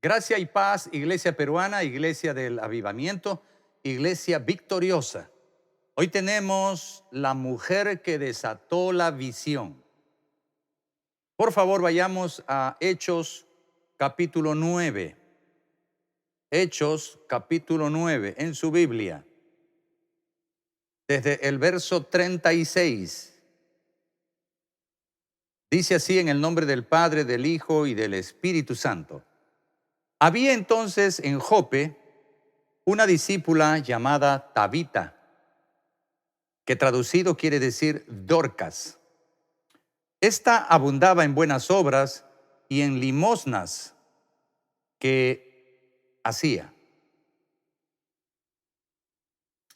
Gracia y paz, Iglesia peruana, Iglesia del Avivamiento, Iglesia victoriosa. Hoy tenemos la mujer que desató la visión. Por favor, vayamos a Hechos capítulo 9. Hechos capítulo 9 en su Biblia. Desde el verso 36. Dice así en el nombre del Padre, del Hijo y del Espíritu Santo. Había entonces en Jope una discípula llamada Tabita, que traducido quiere decir Dorcas. Esta abundaba en buenas obras y en limosnas que hacía.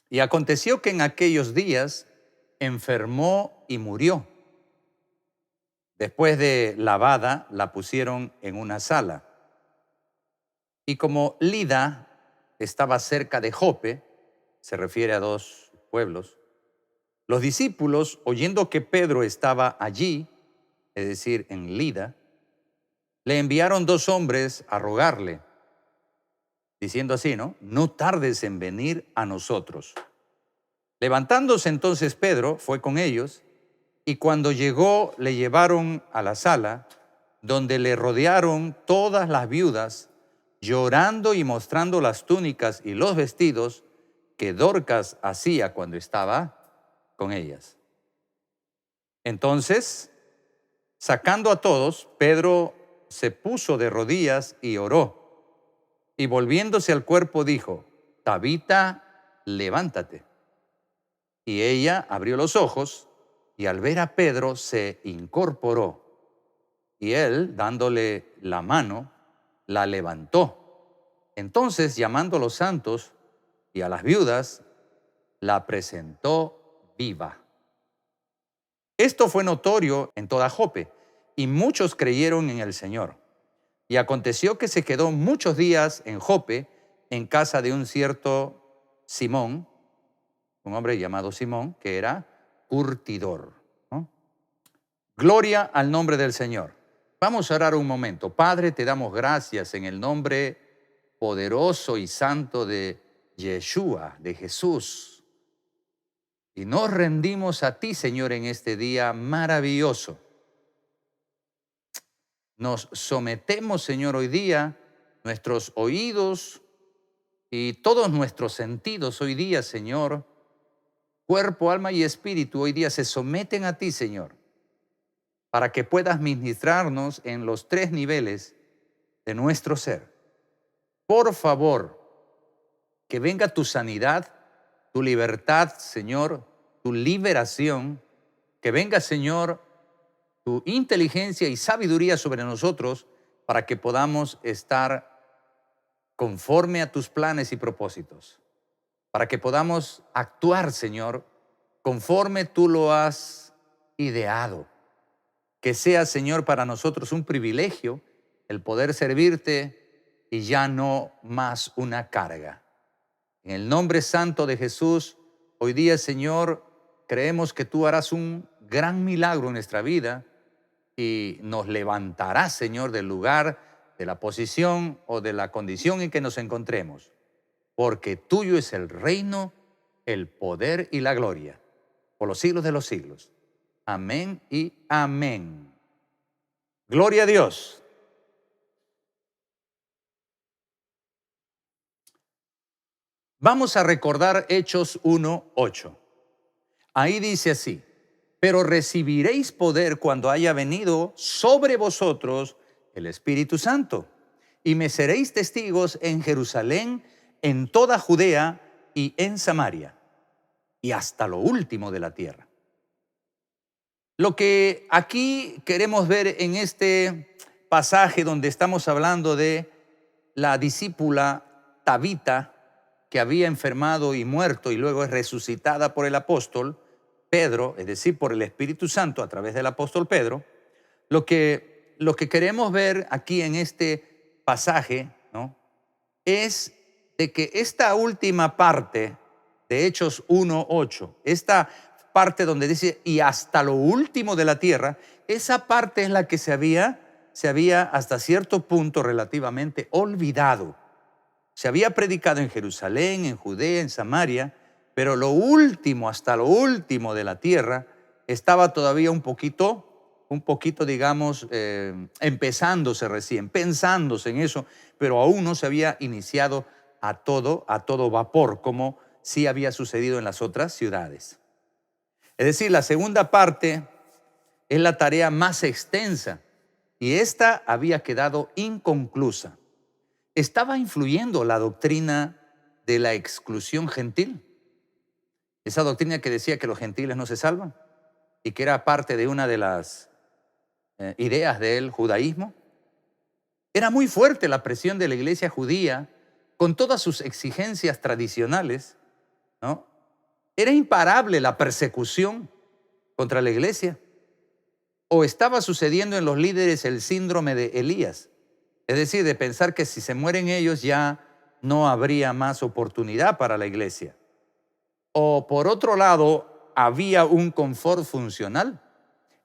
Y aconteció que en aquellos días enfermó y murió. Después de lavada, la pusieron en una sala. Y como Lida estaba cerca de Jope, se refiere a dos pueblos, los discípulos, oyendo que Pedro estaba allí, es decir, en Lida, le enviaron dos hombres a rogarle, diciendo así, ¿no? No tardes en venir a nosotros. Levantándose entonces Pedro, fue con ellos, y cuando llegó le llevaron a la sala, donde le rodearon todas las viudas, llorando y mostrando las túnicas y los vestidos que Dorcas hacía cuando estaba con ellas. Entonces, sacando a todos, Pedro se puso de rodillas y oró, y volviéndose al cuerpo dijo, Tabita, levántate. Y ella abrió los ojos, y al ver a Pedro se incorporó, y él, dándole la mano, la levantó. Entonces, llamando a los santos y a las viudas, la presentó viva. Esto fue notorio en toda Jope, y muchos creyeron en el Señor. Y aconteció que se quedó muchos días en Jope, en casa de un cierto Simón, un hombre llamado Simón, que era curtidor, ¿no? Gloria al nombre del Señor. Vamos a orar un momento. Padre, te damos gracias en el nombre poderoso y santo de Yeshua, de Jesús. Y nos rendimos a ti, Señor, en este día maravilloso. Nos sometemos, Señor, hoy día, nuestros oídos y todos nuestros sentidos hoy día, Señor, cuerpo, alma y espíritu, hoy día se someten a ti, Señor, para que puedas ministrarnos en los tres niveles de nuestro ser. Por favor, que venga tu sanidad, tu libertad, Señor, tu liberación, que venga, Señor, tu inteligencia y sabiduría sobre nosotros para que podamos estar conforme a tus planes y propósitos, para que podamos actuar, Señor, conforme tú lo has ideado. Que sea, Señor, para nosotros un privilegio el poder servirte y ya no más una carga. En el nombre santo de Jesús, hoy día, Señor, creemos que tú harás un gran milagro en nuestra vida y nos levantarás, Señor, del lugar, de la posición o de la condición en que nos encontremos, porque tuyo es el reino, el poder y la gloria, por los siglos de los siglos. Amén y amén. Gloria a Dios. Vamos a recordar Hechos 1:8. Ahí dice así, pero recibiréis poder cuando haya venido sobre vosotros el Espíritu Santo, y me seréis testigos en Jerusalén, en toda Judea y en Samaria, y hasta lo último de la tierra. Lo que aquí queremos ver en este pasaje donde estamos hablando de la discípula Tabita, que había enfermado y muerto y luego es resucitada por el apóstol Pedro, es decir, por el Espíritu Santo a través del apóstol Pedro, lo que queremos ver aquí en este pasaje, ¿no?, es de que esta última parte de Hechos 1:8, esta parte donde dice, y hasta lo último de la tierra, esa parte es la que se había se había hasta cierto punto relativamente olvidado. Se había predicado en Jerusalén, en Judea, en Samaria, pero lo último, hasta lo último de la tierra, estaba todavía un poquito, digamos, empezándose recién, pensándose en eso, pero aún no se había iniciado a todo vapor, como sí había sucedido en las otras ciudades. Es decir, la segunda parte es la tarea más extensa y esta había quedado inconclusa. ¿Estaba influyendo la doctrina de la exclusión gentil? Esa doctrina que decía que los gentiles no se salvan y que era parte de una de las ideas del judaísmo. Era muy fuerte la presión de la iglesia judía con todas sus exigencias tradicionales, ¿no? Era imparable la persecución contra la iglesia. ¿O estaba sucediendo en los líderes el síndrome de Elías? Es decir, de pensar que si se mueren ellos ya no habría más oportunidad para la iglesia. O por otro lado, había un confort funcional.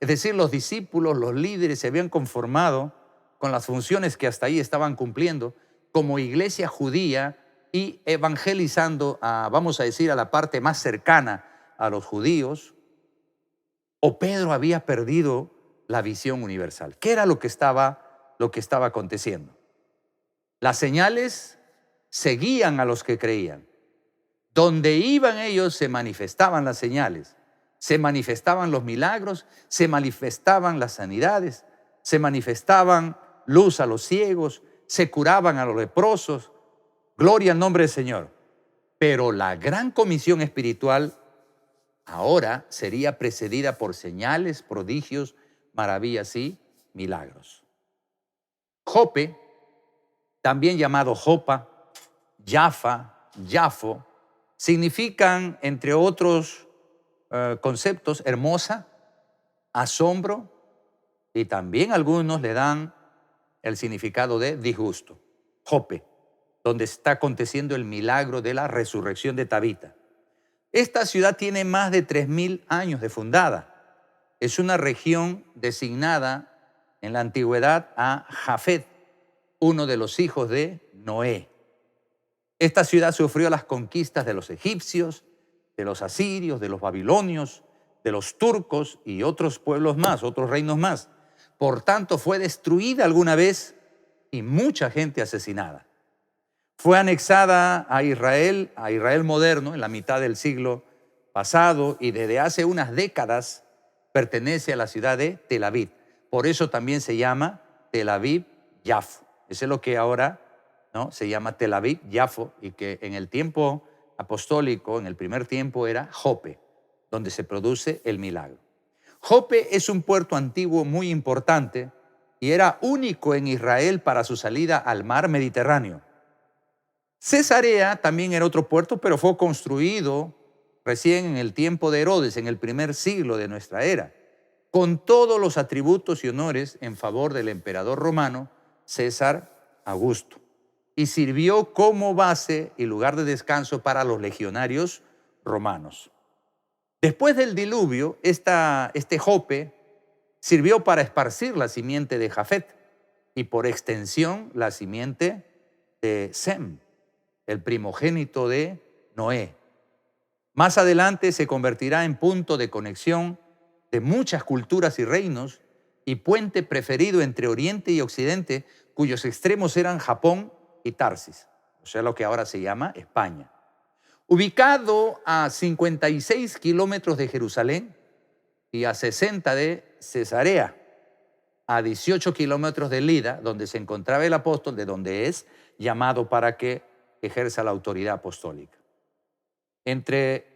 Es decir, los discípulos, los líderes se habían conformado con las funciones que hasta ahí estaban cumpliendo como iglesia judía y evangelizando vamos a decir, a la parte más cercana a los judíos. ¿O Pedro había perdido la visión universal? ¿Qué era lo que estaba aconteciendo? Las señales seguían a los que creían. Donde iban ellos se manifestaban las señales, se manifestaban los milagros, se manifestaban las sanidades, se manifestaban luz a los ciegos, se curaban a los leprosos. Gloria al nombre del Señor. Pero la gran comisión espiritual ahora sería precedida por señales, prodigios, maravillas y milagros. Jope, también llamado Jopa, Jaffa, Jafo, significan, entre otros conceptos, hermosa, asombro, y también algunos le dan el significado de disgusto. Jope, donde está aconteciendo el milagro de la resurrección de Tabita. Esta ciudad tiene más de 3000 años de fundada. Es una región designada en la antigüedad a Jafet, uno de los hijos de Noé. Esta ciudad sufrió las conquistas de los egipcios, de los asirios, de los babilonios, de los turcos y otros pueblos más, otros reinos más. Por tanto, fue destruida alguna vez y mucha gente asesinada. Fue anexada a Israel moderno, en la mitad del siglo pasado, y desde hace unas décadas pertenece a la ciudad de Tel Aviv. Por eso también se llama Tel Aviv-Yafo. Eso es lo que ahora, ¿no?, se llama Tel Aviv-Yafo, y que en el tiempo apostólico, en el primer tiempo, era Jope, donde se produce el milagro. Jope es un puerto antiguo muy importante y era único en Israel para su salida al mar Mediterráneo. Cesarea también era otro puerto, pero fue construido recién en el tiempo de Herodes, en el primer siglo de nuestra era, con todos los atributos y honores en favor del emperador romano César Augusto, y sirvió como base y lugar de descanso para los legionarios romanos. Después del diluvio, este Jope sirvió para esparcir la simiente de Jafet y por extensión la simiente de Sem, el primogénito de Noé. Más adelante se convertirá en punto de conexión de muchas culturas y reinos y puente preferido entre Oriente y Occidente, cuyos extremos eran Japón y Tarsis, o sea, lo que ahora se llama España. Ubicado a 56 kilómetros de Jerusalén y a 60 de Cesarea, a 18 kilómetros de Lida, donde se encontraba el apóstol, de donde es llamado para que ejerza la autoridad apostólica. Entre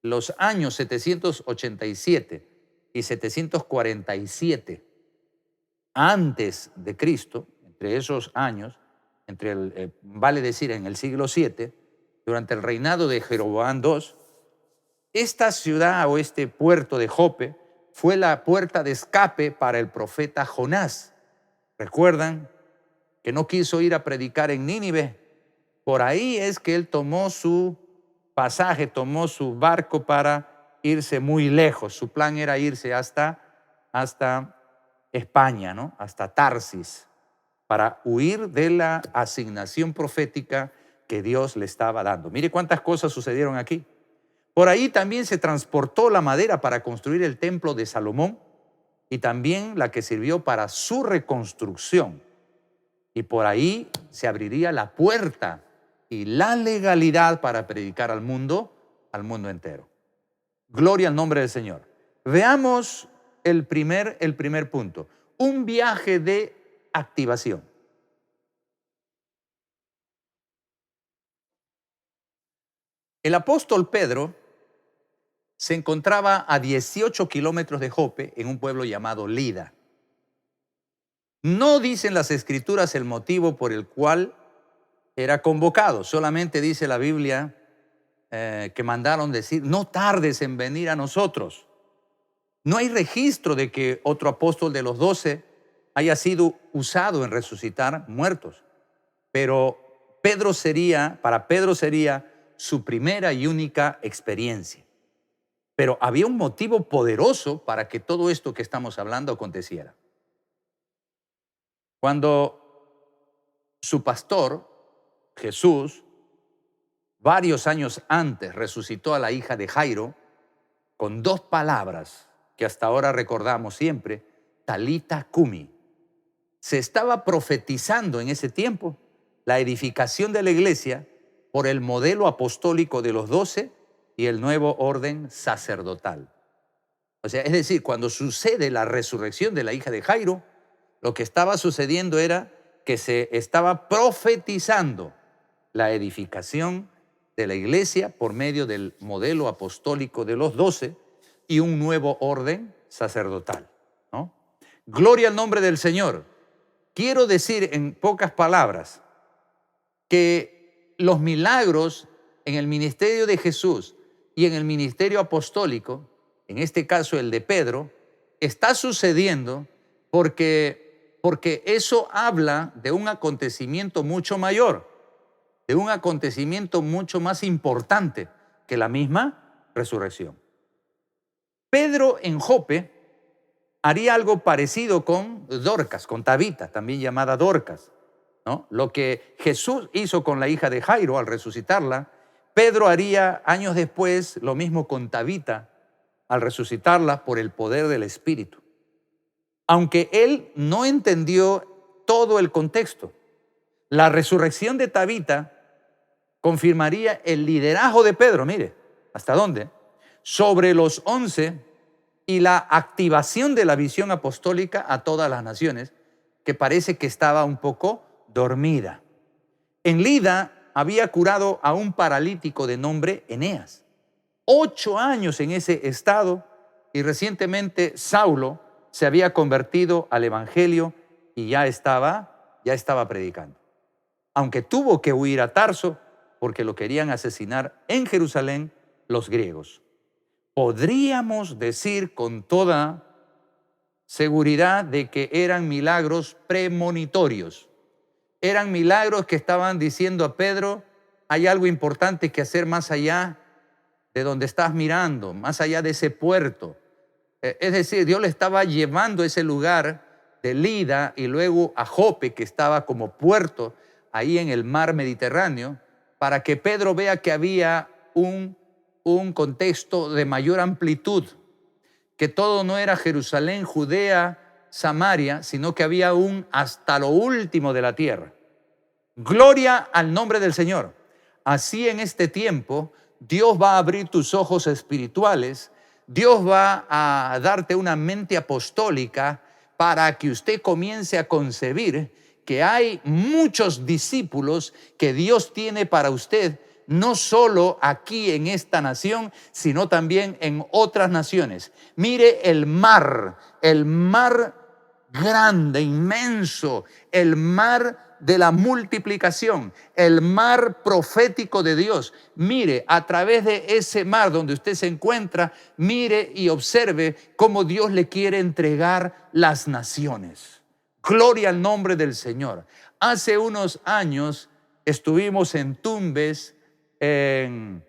los años 787 y 747 antes de Cristo, entre esos años, vale decir en el siglo VII, durante el reinado de Jeroboam II, esta ciudad o este puerto de Jope fue la puerta de escape para el profeta Jonás. ¿Recuerdan que no quiso ir a predicar en Nínive? Por ahí es que él tomó su pasaje, tomó su barco para irse muy lejos. Su plan era irse hasta España, ¿no? Hasta Tarsis, para huir de la asignación profética que Dios le estaba dando. Mire cuántas cosas sucedieron aquí. Por ahí también se transportó la madera para construir el templo de Salomón y también la que sirvió para su reconstrucción. Y por ahí se abriría la puerta y la legalidad para predicar al mundo entero. Gloria al nombre del Señor. Veamos el primer punto. Un viaje de activación. El apóstol Pedro se encontraba a 18 kilómetros de Jope, en un pueblo llamado Lida. No dicen las escrituras el motivo por el cual era convocado, solamente dice la Biblia que mandaron decir: no tardes en venir a nosotros. No hay registro de que otro apóstol de los 12 haya sido usado en resucitar muertos, pero para Pedro sería su primera y única experiencia. Pero había un motivo poderoso para que todo esto que estamos hablando aconteciera. Cuando su pastor, Jesús, varios años antes resucitó a la hija de Jairo con 2 palabras que hasta ahora recordamos siempre: Talita Cumi. Se estaba profetizando en ese tiempo la edificación de la iglesia por el modelo apostólico de los 12 y el nuevo orden sacerdotal. O sea, es decir, cuando sucede la resurrección de la hija de Jairo, lo que estaba sucediendo era que se estaba profetizando la edificación de la iglesia por medio del modelo apostólico de los 12 y un nuevo orden sacerdotal, ¿no? Gloria al nombre del Señor. Quiero decir en pocas palabras que los milagros en el ministerio de Jesús y en el ministerio apostólico, en este caso el de Pedro, está sucediendo porque eso habla de un acontecimiento mucho mayor, de un acontecimiento mucho más importante que la misma resurrección. Pedro en Jope haría algo parecido con Dorcas, con Tabita, también llamada Dorcas, ¿no? Lo que Jesús hizo con la hija de Jairo al resucitarla, Pedro haría años después lo mismo con Tabita al resucitarla por el poder del Espíritu. Aunque él no entendió todo el contexto, la resurrección de Tabita confirmaría el liderazgo de Pedro, mire, ¿hasta dónde? Sobre los 11 y la activación de la visión apostólica a todas las naciones, que parece que estaba un poco dormida. En Lida había curado a un paralítico de nombre Eneas. 8 años en ese estado, y recientemente Saulo se había convertido al evangelio y ya estaba predicando. Aunque tuvo que huir a Tarso porque lo querían asesinar en Jerusalén los griegos. Podríamos decir con toda seguridad de que eran milagros premonitorios. Eran milagros que estaban diciendo a Pedro: hay algo importante que hacer más allá de donde estás mirando, más allá de ese puerto. Es decir, Dios le estaba llevando a ese lugar de Lida y luego a Jope, que estaba como puerto ahí en el mar Mediterráneo, para que Pedro vea que había un contexto de mayor amplitud, que todo no era Jerusalén, Judea, Samaria, sino que había un hasta lo último de la tierra. Gloria al nombre del Señor. Así en este tiempo, Dios va a abrir tus ojos espirituales, Dios va a darte una mente apostólica para que usted comience a concebir que hay muchos discípulos que Dios tiene para usted, no solo aquí en esta nación, sino también en otras naciones. Mire el mar grande, inmenso, el mar de la multiplicación, el mar profético de Dios. Mire, a través de ese mar donde usted se encuentra, mire y observe cómo Dios le quiere entregar las naciones. Gloria al nombre del Señor. Hace unos años estuvimos en Tumbes, en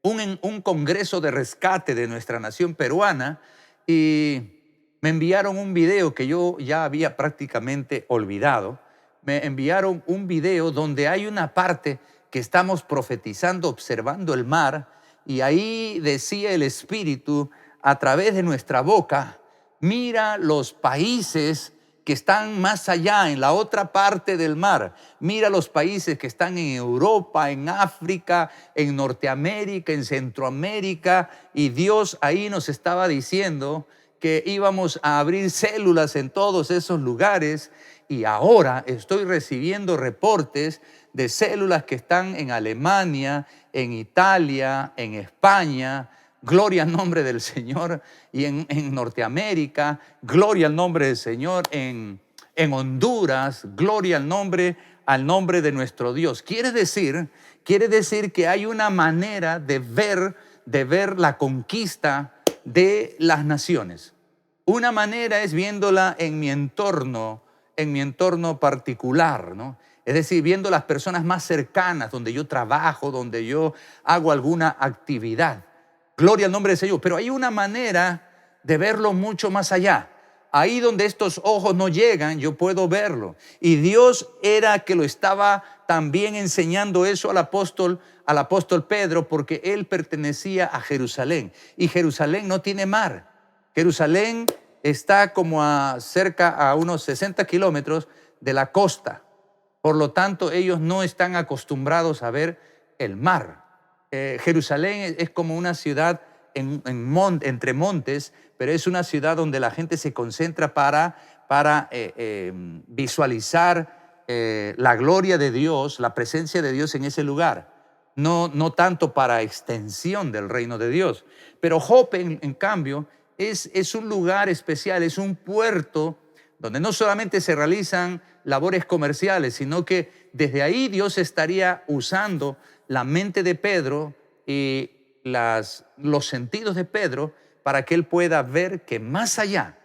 un congreso de rescate de nuestra nación peruana, y me enviaron un video que yo ya había prácticamente olvidado. Me enviaron un video donde hay una parte que estamos profetizando, observando el mar, y ahí decía el Espíritu a través de nuestra boca: mira los países que están más allá, en la otra parte del mar. Mira los países que están en Europa, en África, en Norteamérica, en Centroamérica. Y Dios ahí nos estaba diciendo que íbamos a abrir células en todos esos lugares. Y ahora estoy recibiendo reportes de células que están en Alemania, en Italia, en España. Gloria al nombre del Señor. Y en Norteamérica, gloria al nombre del Señor. En Honduras, gloria al nombre de nuestro Dios. Quiere decir que hay una manera de ver la conquista de las naciones. Una manera es viéndola en mi entorno particular, ¿no? Es decir, viendo las personas más cercanas, donde yo trabajo, donde yo hago alguna actividad. Gloria al nombre del Señor. Pero hay una manera de verlo mucho más allá. Ahí donde estos ojos no llegan, yo puedo verlo. Y Dios era que lo estaba también enseñando eso al apóstol Pedro, porque él pertenecía a Jerusalén. Y Jerusalén no tiene mar. Jerusalén está como cerca a unos 60 kilómetros de la costa. Por lo tanto, ellos no están acostumbrados a ver el mar. Jerusalén es como una ciudad entre montes, pero es una ciudad donde la gente se concentra para visualizar la gloria de Dios, la presencia de Dios en ese lugar. No tanto para extensión del reino de Dios. Pero Jope, en cambio, es un lugar especial, es un puerto donde no solamente se realizan labores comerciales, sino que desde ahí Dios estaría usando la mente de Pedro y los sentidos de Pedro para que él pueda ver que más allá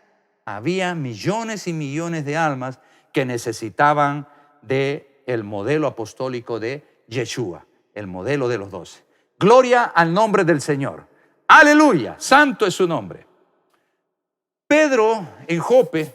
había millones y millones de almas que necesitaban del modelo apostólico de Yeshua, el modelo de los 12. Gloria al nombre del Señor. Aleluya, santo es su nombre. Pedro en Jope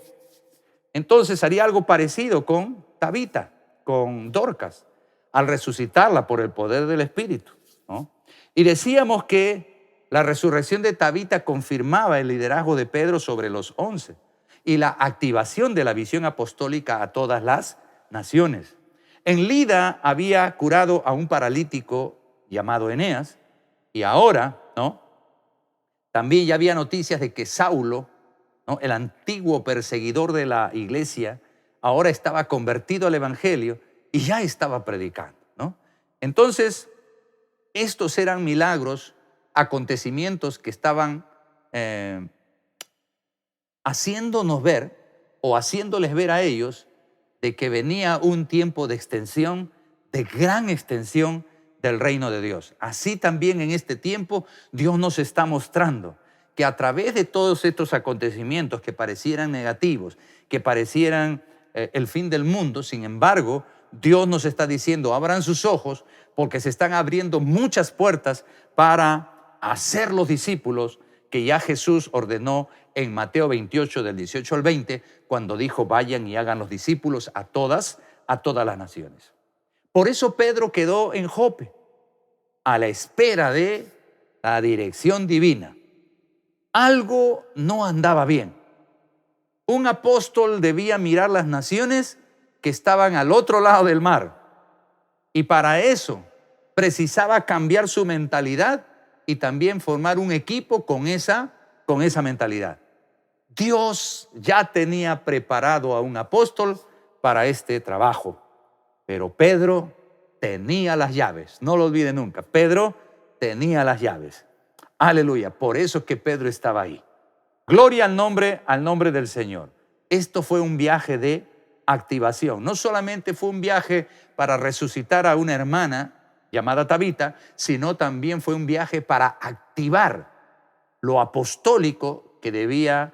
entonces haría algo parecido con Tabita, con Dorcas, al resucitarla por el poder del Espíritu, ¿no? Y decíamos que la resurrección de Tabita confirmaba el liderazgo de Pedro sobre los 11 y la activación de la visión apostólica a todas las naciones. En Lida había curado a un paralítico llamado Eneas, y ahora, ¿no?, también ya había noticias de que Saulo, ¿no?, el antiguo perseguidor de la iglesia, ahora estaba convertido al evangelio y ya estaba predicando, ¿no? Entonces, estos eran milagros, acontecimientos que estaban haciéndonos ver o haciéndoles ver a ellos de que venía un tiempo de extensión, de gran extensión del reino de Dios. Así también en este tiempo Dios nos está mostrando que a través de todos estos acontecimientos que parecieran negativos, que parecieran el fin del mundo, sin embargo, Dios nos está diciendo: abran sus ojos, porque se están abriendo muchas puertas para hacer los discípulos que ya Jesús ordenó en Mateo 28, del 18 al 20, cuando dijo: vayan y hagan los discípulos a todas las naciones. Por eso Pedro quedó en Jope, a la espera de la dirección divina. Algo no andaba bien. Un apóstol debía mirar las naciones que estaban al otro lado del mar. Y para eso precisaba cambiar su mentalidad y también formar un equipo con esa mentalidad. Dios ya tenía preparado a un apóstol para este trabajo, pero Pedro tenía las llaves. No lo olvide nunca. Pedro tenía las llaves. Aleluya. Por eso es que Pedro estaba ahí. Gloria al nombre del Señor. Esto fue un viaje de activación. No solamente fue un viaje para resucitar a una hermana llamada Tabita, sino también fue un viaje para activar lo apostólico que debía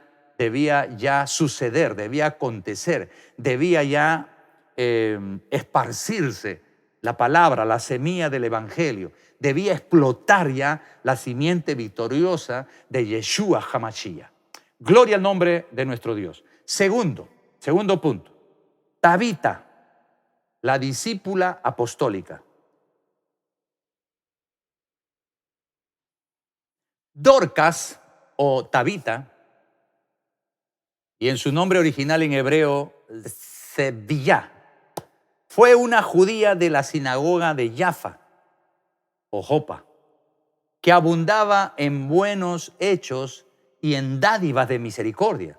ya suceder, debía acontecer, debía ya esparcirse la palabra, la semilla del evangelio. Debía explotar ya la simiente victoriosa de Yeshua HaMashiach. Gloria al nombre de nuestro Dios. Segundo punto. Tabita, la discípula apostólica. Dorcas o Tabita, y en su nombre original en hebreo, Sevilla, fue una judía de la sinagoga de Jaffa o Jopa, que abundaba en buenos hechos y en dádivas de misericordia,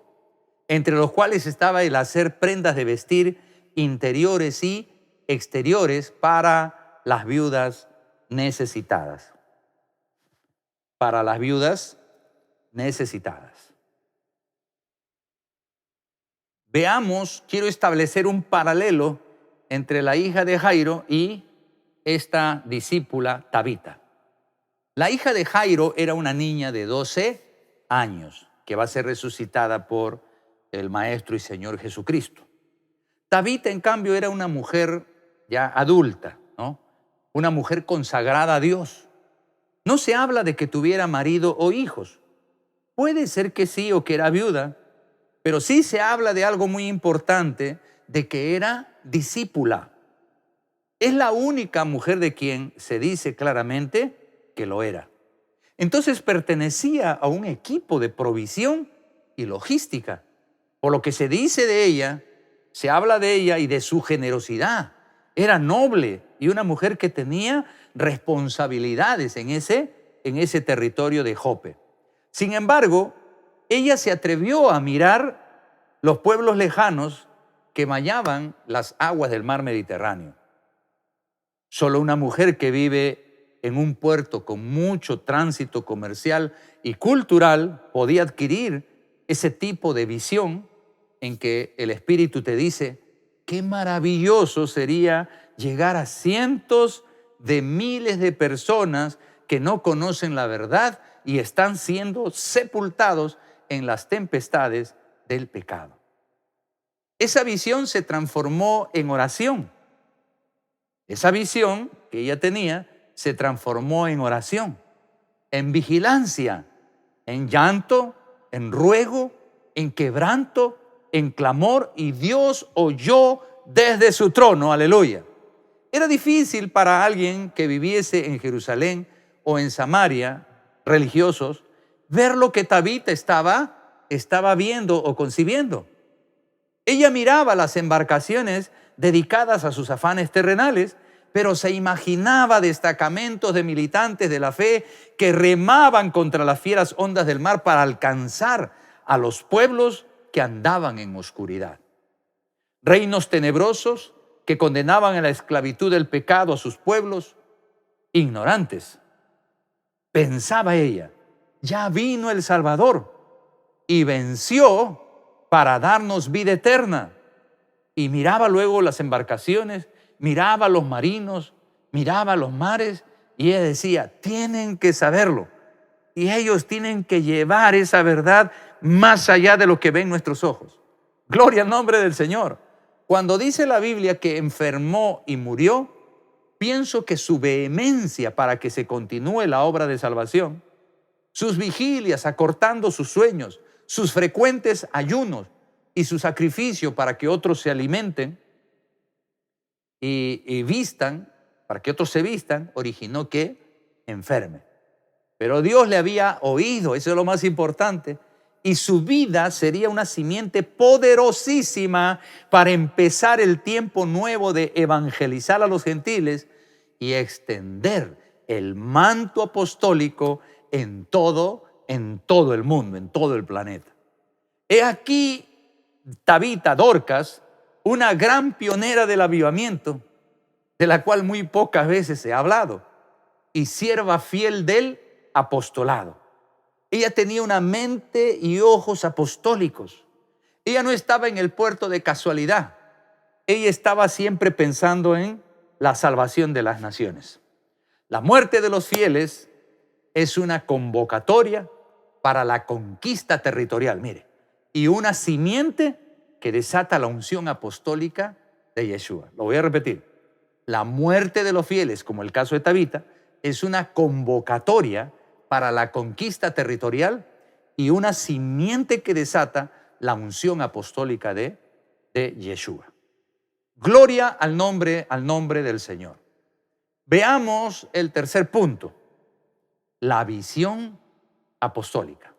entre los cuales estaba el hacer prendas de vestir interiores y exteriores para las viudas necesitadas. Para las viudas necesitadas. Veamos, quiero establecer un paralelo entre la hija de Jairo y esta discípula Tabita. La hija de Jairo era una niña de 12 años que va a ser resucitada por el Maestro y Señor Jesucristo. Tabita, en cambio, era una mujer ya adulta, ¿no? Una mujer consagrada a Dios. No se habla de que tuviera marido o hijos. Puede ser que sí o que era viuda, pero sí se habla de algo muy importante, de que era discípula. Es la única mujer de quien se dice claramente que lo era. Entonces pertenecía a un equipo de provisión y logística. Por lo que se dice de ella, se habla de ella y de su generosidad. Era noble y una mujer que tenía responsabilidades en ese territorio de Jope. Sin embargo, ella se atrevió a mirar los pueblos lejanos que bañaban las aguas del mar Mediterráneo. Solo una mujer que vive en un puerto con mucho tránsito comercial y cultural podía adquirir ese tipo de visión en que el Espíritu te dice, qué maravilloso sería llegar a cientos de miles de personas que no conocen la verdad y están siendo sepultados en las tempestades del pecado. Esa visión se transformó en oración. Esa visión que ella tenía se transformó en oración, en vigilancia, en llanto, en ruego, en quebranto, en clamor, y Dios oyó desde su trono, aleluya. Era difícil para alguien que viviese en Jerusalén o en Samaria, religiosos, ver lo que Tabita estaba viendo o concibiendo. Ella miraba las embarcaciones dedicadas a sus afanes terrenales, pero se imaginaba destacamentos de militantes de la fe que remaban contra las fieras ondas del mar para alcanzar a los pueblos que andaban en oscuridad. Reinos tenebrosos que condenaban a la esclavitud del pecado a sus pueblos ignorantes. Pensaba ella, ya vino el Salvador y venció para darnos vida eterna. Y miraba luego las embarcaciones, miraba a los marinos, miraba a los mares, y ella decía, tienen que saberlo. Y ellos tienen que llevar esa verdad más allá de lo que ven nuestros ojos. Gloria al nombre del Señor. Cuando dice la Biblia que enfermó y murió, pienso que su vehemencia para que se continúe la obra de salvación, sus vigilias acortando sus sueños, sus frecuentes ayunos y su sacrificio para que otros se alimenten y vistan, para que otros se vistan, originó que enferme. Pero Dios le había oído, eso es lo más importante, y su vida sería una simiente poderosísima para empezar el tiempo nuevo de evangelizar a los gentiles y extender el manto apostólico en todo el mundo, en todo el planeta. He aquí Tabita, Dorcas, una gran pionera del avivamiento, de la cual muy pocas veces se ha hablado, y sierva fiel del apostolado. Ella tenía una mente y ojos apostólicos. Ella no estaba en el puerto de casualidad. Ella estaba siempre pensando en la salvación de las naciones. La muerte de los fieles es una convocatoria para la conquista territorial, mire, y una simiente que desata la unción apostólica de Yeshua. Lo voy a repetir. La muerte de los fieles, como el caso de Tabita, es una convocatoria para la conquista territorial y una simiente que desata la unción apostólica de Yeshua. Gloria al nombre del Señor. Veamos el tercer punto, la visión apostólica.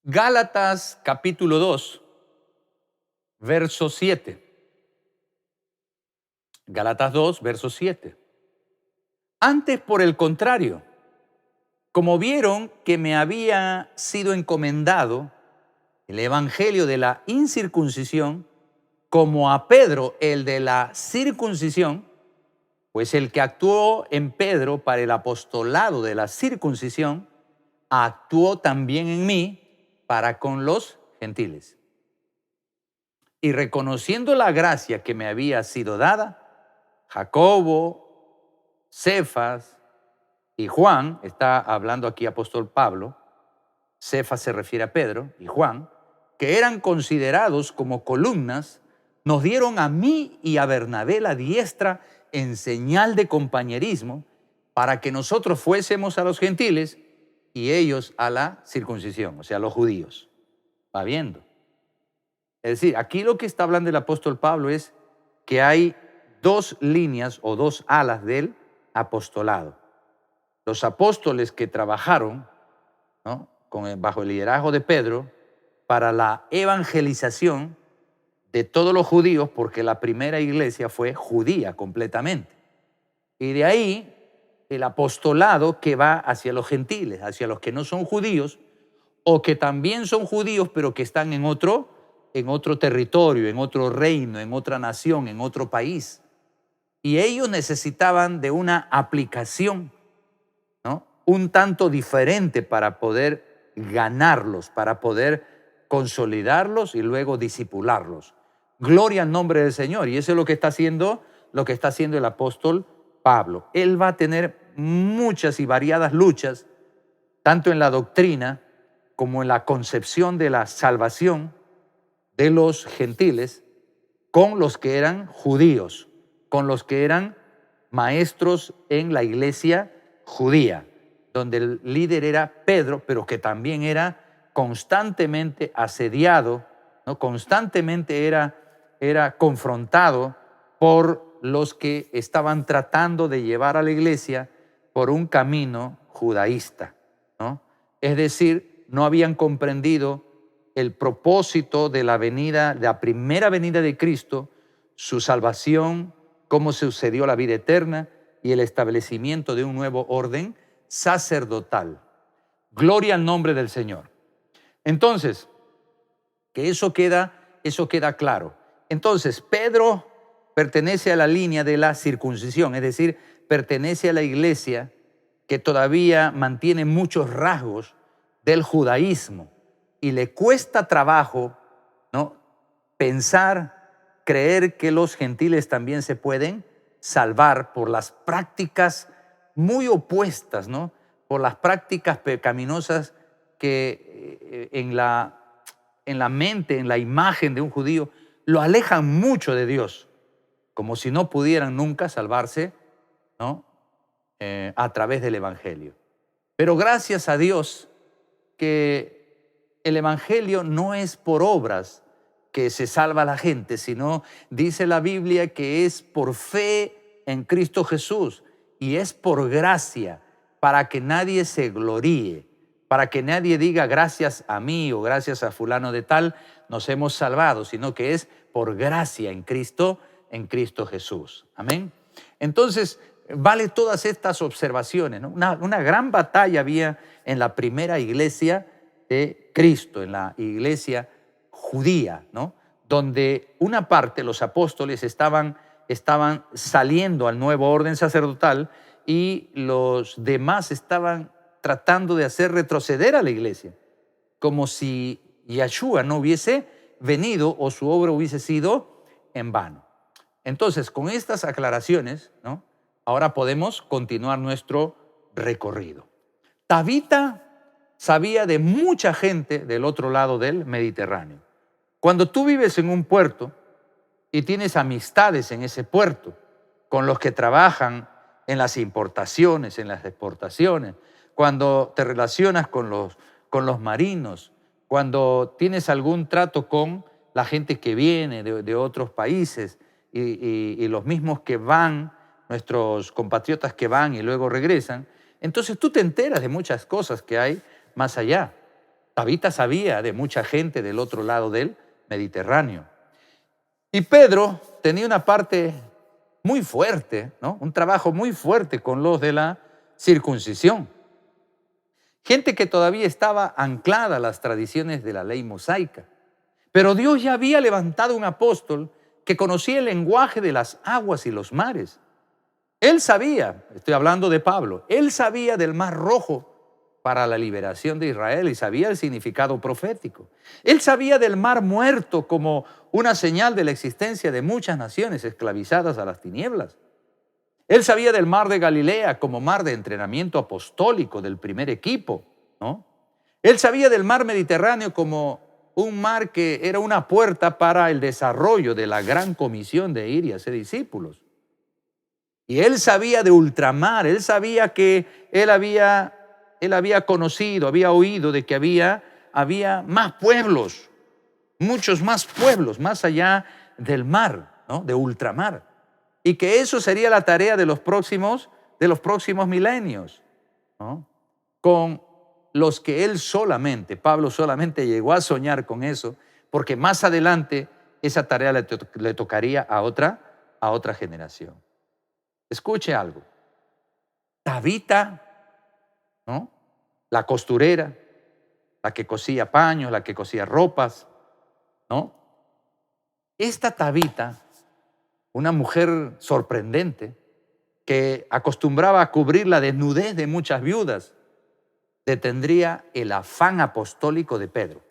Gálatas capítulo 2, verso 7. Gálatas 2, verso 7. Antes, por el contrario, como vieron que me había sido encomendado el evangelio de la incircuncisión, como a Pedro el de la circuncisión, pues el que actuó en Pedro para el apostolado de la circuncisión, actuó también en mí para con los gentiles. Y reconociendo la gracia que me había sido dada, Jacobo, Cefas y Juan, está hablando aquí apóstol Pablo, Cefas se refiere a Pedro y Juan, que eran considerados como columnas, nos dieron a mí y a Bernabé la diestra en señal de compañerismo para que nosotros fuésemos a los gentiles y ellos a la circuncisión, o sea, a los judíos. ¿Va viendo? Es decir, aquí lo que está hablando el apóstol Pablo es que hay dos líneas o dos alas del apostolado. Los apóstoles que trabajaron, ¿no?, bajo el liderazgo de Pedro para la evangelización de todos los judíos, porque la primera iglesia fue judía completamente. Y de ahí el apostolado que va hacia los gentiles, hacia los que no son judíos o que también son judíos pero que están en otro territorio, en otro reino, en otra nación, en otro país. Y ellos necesitaban de una aplicación, ¿no?, un tanto diferente para poder ganarlos, para poder consolidarlos y luego discipularlos. Gloria al nombre del Señor. Y eso es lo que está haciendo el apóstol Pablo. Él va a tener muchas y variadas luchas, tanto en la doctrina como en la concepción de la salvación de los gentiles, con los que eran judíos, con los que eran maestros en la iglesia judía, donde el líder era Pedro, pero que también era constantemente asediado, ¿no?, constantemente era confrontado por los que estaban tratando de llevar a la iglesia por un camino judaísta, ¿no? Es decir, no habían comprendido el propósito de la primera venida de Cristo, su salvación, cómo sucedió la vida eterna y el establecimiento de un nuevo orden sacerdotal. Gloria al nombre del Señor. Entonces, que eso queda claro. Entonces, Pedro pertenece a la línea de la circuncisión, es decir, pertenece a la iglesia que todavía mantiene muchos rasgos del judaísmo y le cuesta trabajo, ¿no?, pensar, creer que los gentiles también se pueden salvar por las prácticas muy opuestas, ¿no?, por las prácticas pecaminosas que en la mente, en la imagen de un judío, lo alejan mucho de Dios, como si no pudieran nunca salvarse, ¿no?, a través del Evangelio. Pero gracias a Dios que el Evangelio no es por obras que se salva a la gente, sino dice la Biblia que es por fe en Cristo Jesús y es por gracia, para que nadie se gloríe, para que nadie diga gracias a mí o gracias a fulano de tal nos hemos salvado, sino que es por gracia en Cristo Jesús. Amén. Entonces, vale todas estas observaciones, ¿no? Una gran batalla había en la primera iglesia de Cristo, en la iglesia judía, ¿no?, donde una parte, los apóstoles, estaban saliendo al nuevo orden sacerdotal y los demás estaban tratando de hacer retroceder a la iglesia, como si Yeshua no hubiese venido o su obra hubiese sido en vano. Entonces, con estas aclaraciones, ¿no?, ahora podemos continuar nuestro recorrido. Tabita sabía de mucha gente del otro lado del Mediterráneo. Cuando tú vives en un puerto y tienes amistades en ese puerto con los que trabajan en las importaciones, en las exportaciones, cuando te relacionas con los marinos, cuando tienes algún trato con la gente que viene de otros países y los mismos que van, nuestros compatriotas que van y luego regresan, entonces tú te enteras de muchas cosas que hay más allá. Tabita sabía de mucha gente del otro lado del Mediterráneo. Y Pedro tenía una parte muy fuerte, ¿no? Un trabajo muy fuerte con los de la circuncisión. Gente que todavía estaba anclada a las tradiciones de la ley mosaica. Pero Dios ya había levantado un apóstol que conocía el lenguaje de las aguas y los mares. Él sabía, estoy hablando de Pablo, él sabía del Mar Rojo para la liberación de Israel y sabía el significado profético. Él sabía del Mar Muerto como una señal de la existencia de muchas naciones esclavizadas a las tinieblas. Él sabía del Mar de Galilea como mar de entrenamiento apostólico del primer equipo, ¿no? Él sabía del Mar Mediterráneo como un mar que era una puerta para el desarrollo de la gran comisión de ir y hacer discípulos. Y él sabía de ultramar, él sabía que él había conocido, había oído de que había más pueblos, muchos más pueblos más allá del mar, ¿no? De ultramar. Y que eso sería la tarea de los próximos milenios, ¿no? Con los que Pablo solamente llegó a soñar con eso, porque más adelante esa tarea le tocaría a otra generación. Escuche algo. Tabita, ¿no? La costurera, la que cosía paños, la que cosía ropas, ¿no? Esta Tabita, una mujer sorprendente que acostumbraba a cubrir la desnudez de muchas viudas, detendría el afán apostólico de Pedro.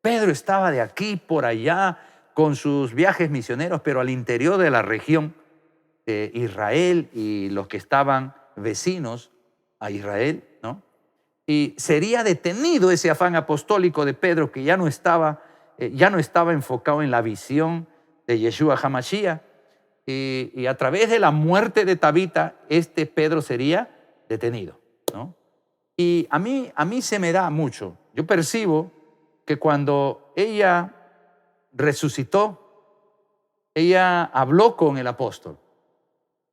Pedro estaba de aquí por allá con sus viajes misioneros, pero al interior de la región de Israel y los que estaban vecinos a Israel, ¿no? Y sería detenido ese afán apostólico de Pedro, que ya no estaba enfocado en la visión de Yeshua HaMashiach, y a través de la muerte de Tabita, Pedro sería detenido, ¿no? Y a mí se me da mucho. Yo percibo que cuando ella resucitó, ella habló con el apóstol.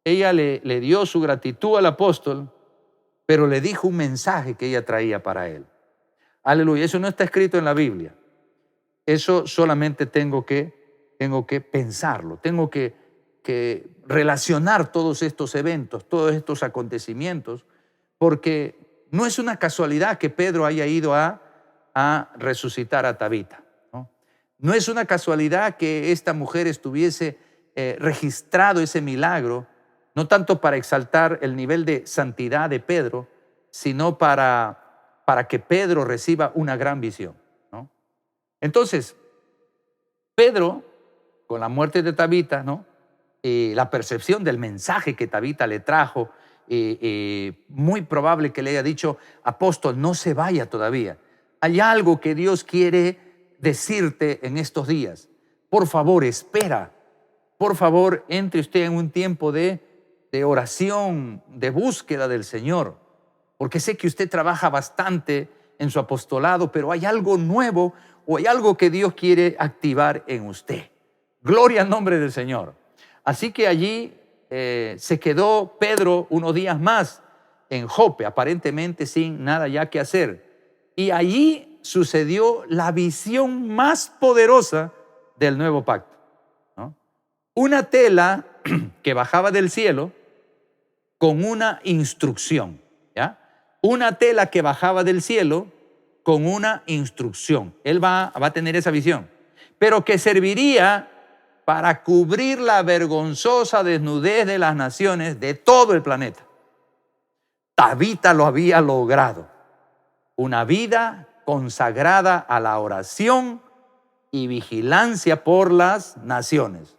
Ella le dio su gratitud al apóstol, pero le dijo un mensaje que ella traía para él. Aleluya, eso no está escrito en la Biblia. Eso solamente tengo que pensarlo, tengo que relacionar todos estos eventos, todos estos acontecimientos, porque no es una casualidad que Pedro haya ido a resucitar a Tabita, ¿no? No es una casualidad que esta mujer estuviese registrado ese milagro, no tanto para exaltar el nivel de santidad de Pedro, sino para que Pedro reciba una gran visión, ¿no? Entonces, Pedro, con la muerte de Tabita, ¿no? La percepción del mensaje que Tabita le trajo, muy probable que le haya dicho: apóstol, no se vaya todavía. Hay algo que Dios quiere decirte en estos días. Por favor, espera. Por favor, entre usted en un tiempo de oración, de búsqueda del Señor, porque sé que usted trabaja bastante en su apostolado, pero hay algo nuevo o hay algo que Dios quiere activar en usted. Gloria al nombre del Señor. Así que allí se quedó Pedro unos días más en Jope, aparentemente sin nada ya que hacer. Y allí sucedió la visión más poderosa del nuevo pacto, ¿no? Una tela que bajaba del cielo con una instrucción, ¿ya? Una tela que bajaba del cielo con una instrucción. Él va a tener esa visión, pero que serviría para cubrir la vergonzosa desnudez de las naciones de todo el planeta. Tabita lo había logrado. Una vida consagrada a la oración y vigilancia por las naciones.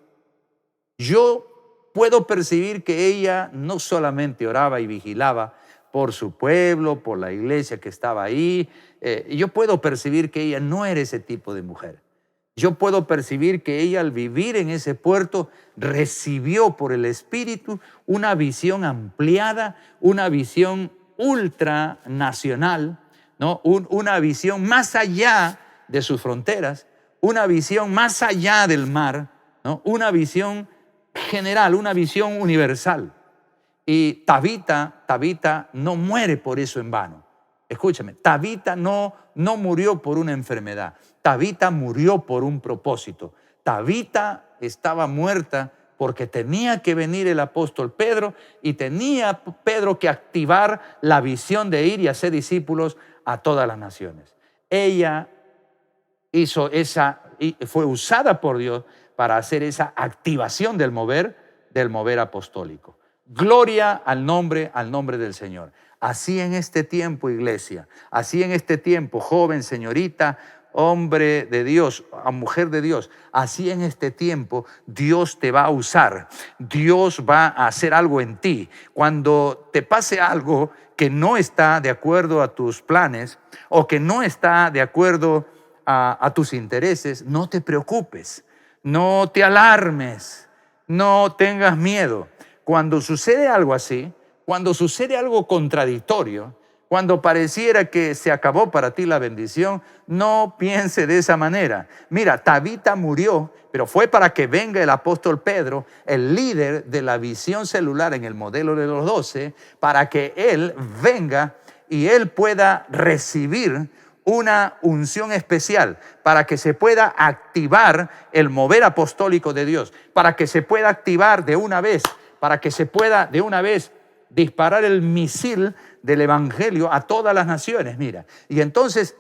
Yo puedo percibir que ella no solamente oraba y vigilaba por su pueblo, por la iglesia que estaba ahí. Yo puedo percibir que ella no era ese tipo de mujer. Yo puedo percibir que ella, al vivir en ese puerto, recibió por el Espíritu una visión ampliada, una visión ultranacional, ¿no? Una visión más allá de sus fronteras, una visión más allá del mar, ¿no? Una visión general, una visión universal. Y Tabita no muere por eso en vano. Escúchame, Tabita no murió por una enfermedad. Tabita murió por un propósito. Tabita estaba muerta porque tenía que venir el apóstol Pedro y tenía Pedro que activar la visión de ir y hacer discípulos a todas las naciones. Ella fue usada por Dios para hacer esa activación del mover apostólico. Gloria al nombre del Señor. Así en este tiempo, iglesia, así en este tiempo, joven, señorita, hombre de Dios, mujer de Dios, así en este tiempo Dios te va a usar, Dios va a hacer algo en ti. Cuando te pase algo que no está de acuerdo a tus planes o que no está de acuerdo a tus intereses, no te preocupes, no te alarmes, no tengas miedo. Cuando sucede algo así, cuando sucede algo contradictorio, cuando pareciera que se acabó para ti la bendición, no piense de esa manera. Mira, Tabita murió, pero fue para que venga el apóstol Pedro, el líder de la visión celular en el modelo de los 12, para que él venga y él pueda recibir una unción especial para que se pueda activar el mover apostólico de Dios, para que se pueda activar de una vez, para que se pueda de una vez disparar el misil del evangelio a todas las naciones. Mira, y entonces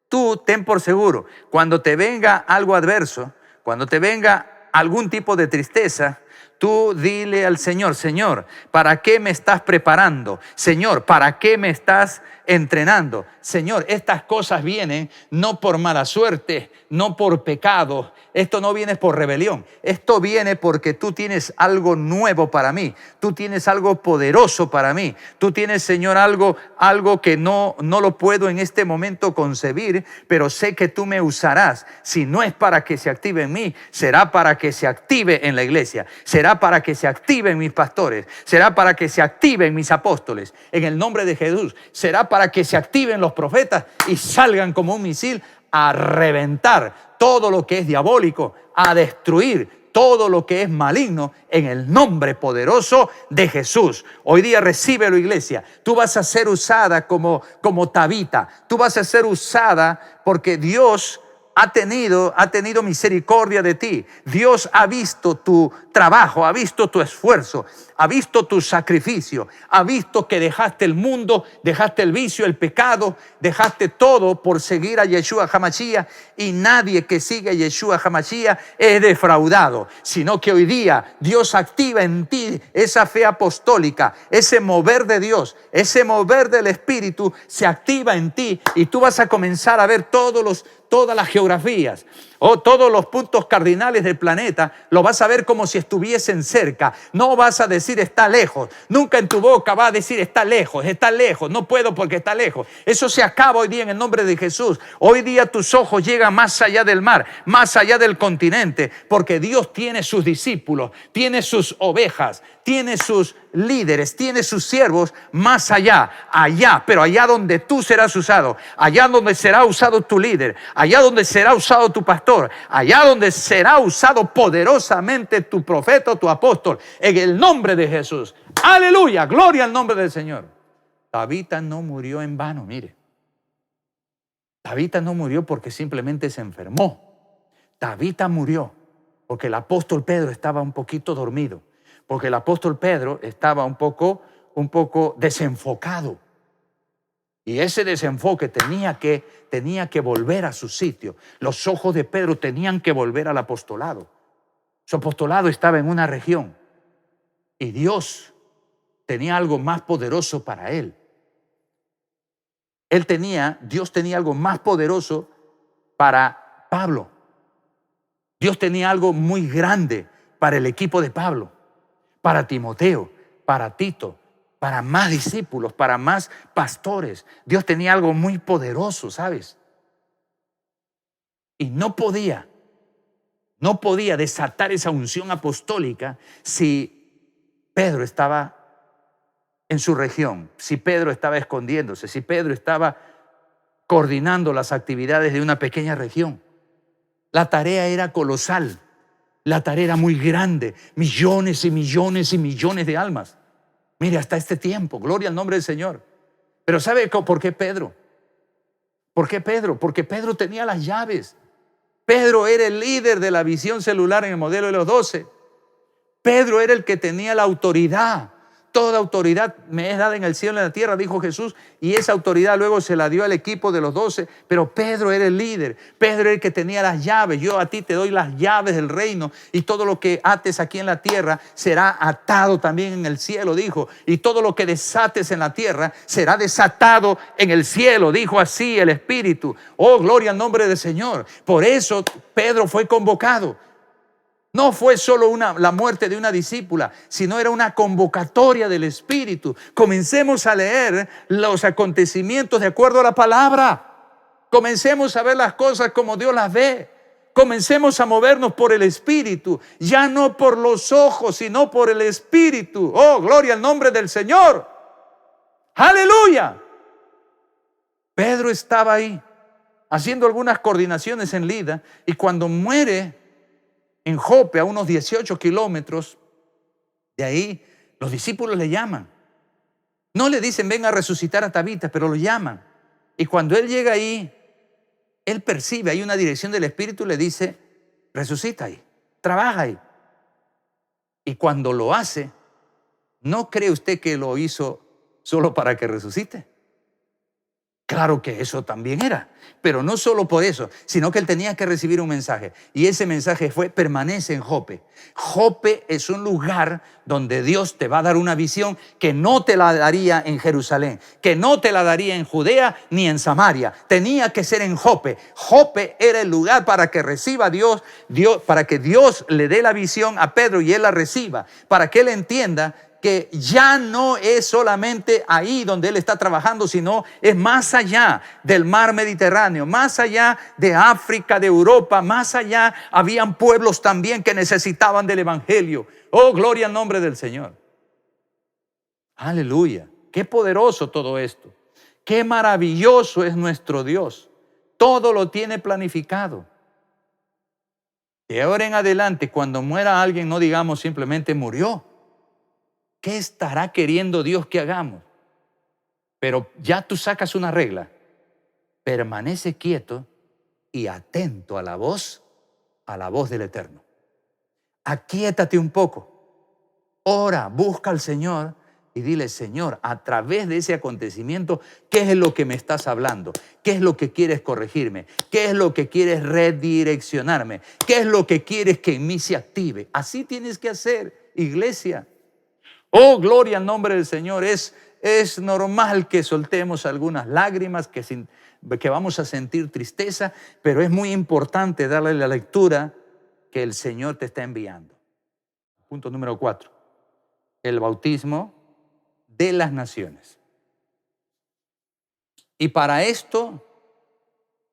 tú ten por seguro, cuando te venga algo adverso, cuando te venga algún tipo de tristeza, tú dile al Señor: Señor, ¿para qué me estás preparando? Señor, ¿para qué me estás entrenando? Señor, estas cosas vienen no por mala suerte, no por pecado. Esto no viene por rebelión. Esto viene porque tú tienes algo nuevo para mí. Tú tienes algo poderoso para mí. Tú tienes, Señor, algo que no lo puedo en este momento concebir, pero sé que tú me usarás. Si no es para que se active en mí, será para que se active en la iglesia. Será para que se activen mis pastores. Será para que se activen mis apóstoles. En el nombre de Jesús. Será para que se activen los profetas y salgan como un misil a reventar todo lo que es diabólico, a destruir todo lo que es maligno en el nombre poderoso de Jesús. Hoy día recíbelo, iglesia. Tú vas a ser usada como Tabita. Tú vas a ser usada porque Dios ha tenido misericordia de ti. Dios ha visto tu trabajo, ha visto tu esfuerzo, ha visto tu sacrificio, ha visto que dejaste el mundo, dejaste el vicio, el pecado, dejaste todo por seguir a Yeshua HaMashiach, y nadie que sigue a Yeshua HaMashiach es defraudado, sino que hoy día Dios activa en ti esa fe apostólica, ese mover de Dios, ese mover del Espíritu se activa en ti y tú vas a comenzar a ver todas las geografías o todos los puntos cardinales del planeta, lo vas a ver como si estuviesen cerca. No vas a decir está lejos. Nunca en tu boca va a decir está lejos, no puedo porque está lejos. Eso se acaba hoy día en el nombre de Jesús. Hoy día tus ojos llegan más allá del mar, más allá del continente, porque Dios tiene sus discípulos, tiene sus ovejas, tiene sus líderes, tiene sus siervos más allá, pero allá donde tú serás usado, allá donde será usado tu líder, allá donde será usado tu pastor, allá donde será usado poderosamente tu profeta o tu apóstol, en el nombre de Jesús. Aleluya, gloria al nombre del Señor. Tabita no murió en vano, mire. Tabita no murió porque simplemente se enfermó. Tabita murió porque el apóstol Pedro estaba un poquito dormido, porque el apóstol Pedro estaba un poco desenfocado. Y ese desenfoque tenía que volver a su sitio. Los ojos de Pedro tenían que volver al apostolado. Su apostolado estaba en una región y Dios tenía algo más poderoso para él. Dios tenía algo más poderoso para Pablo. Dios tenía algo muy grande para el equipo de Pablo, para Timoteo, para Tito, para más discípulos, para más pastores. Dios tenía algo muy poderoso, ¿sabes? Y no podía desatar esa unción apostólica si Pedro estaba en su región, si Pedro estaba escondiéndose, si Pedro estaba coordinando las actividades de una pequeña región. La tarea era colosal, la tarea era muy grande, millones y millones y millones de almas. Mire, hasta este tiempo, gloria al nombre del Señor. Pero ¿sabe por qué Pedro? ¿Por qué Pedro? Porque Pedro tenía las llaves. Pedro era el líder de la visión celular en el modelo de los 12. Pedro era el que tenía la autoridad. Toda autoridad me es dada en el cielo y en la tierra, dijo Jesús, y esa autoridad luego se la dio al equipo de los 12, pero Pedro era el líder, Pedro era el que tenía las llaves. Yo a ti te doy las llaves del reino, y todo lo que ates aquí en la tierra será atado también en el cielo, dijo, y todo lo que desates en la tierra será desatado en el cielo, dijo así el Espíritu. Oh, gloria al nombre del Señor. Por eso Pedro fue convocado. No fue solo la muerte de una discípula, sino era una convocatoria del Espíritu. Comencemos a leer los acontecimientos de acuerdo a la palabra. Comencemos a ver las cosas como Dios las ve. Comencemos a movernos por el Espíritu, ya no por los ojos, sino por el Espíritu. Oh, gloria al nombre del Señor. Aleluya. Pedro estaba ahí haciendo algunas coordinaciones en Lida, y cuando muere en Jope, a unos 18 kilómetros de ahí, los discípulos le llaman. No le dicen ven a resucitar a Tabita, pero lo llaman. Y cuando él llega ahí, él percibe, hay una dirección del Espíritu, le dice, resucita ahí, trabaja ahí. Y cuando lo hace, ¿no cree usted que lo hizo solo para que resucite? Claro que eso también era, pero no solo por eso, sino que él tenía que recibir un mensaje. Y ese mensaje fue, permanece en Jope. Jope es un lugar donde Dios te va a dar una visión que no te la daría en Jerusalén, que no te la daría en Judea ni en Samaria. Tenía que ser en Jope. Jope era el lugar para que reciba Dios, para que Dios le dé la visión a Pedro y él la reciba, para que él entienda que ya no es solamente ahí donde él está trabajando, sino es más allá del mar Mediterráneo, más allá de África, de Europa, más allá habían pueblos también que necesitaban del Evangelio. Oh, gloria al nombre del Señor. Aleluya. Qué poderoso todo esto. Qué maravilloso es nuestro Dios. Todo lo tiene planificado. De ahora en adelante, cuando muera alguien, no digamos simplemente murió. ¿Qué estará queriendo Dios que hagamos? Pero ya tú sacas una regla. Permanece quieto y atento a la voz del Eterno. Aquíétate un poco. Ora, busca al Señor y dile, Señor, a través de ese acontecimiento, ¿qué es lo que me estás hablando? ¿Qué es lo que quieres corregirme? ¿Qué es lo que quieres redireccionarme? ¿Qué es lo que quieres que en mí se active? Así tienes que hacer, iglesia. Oh, gloria al nombre del Señor. Es normal que soltemos algunas lágrimas, que vamos a sentir tristeza, pero es muy importante darle la lectura que el Señor te está enviando. Punto número 4. El bautismo de las naciones. Y para esto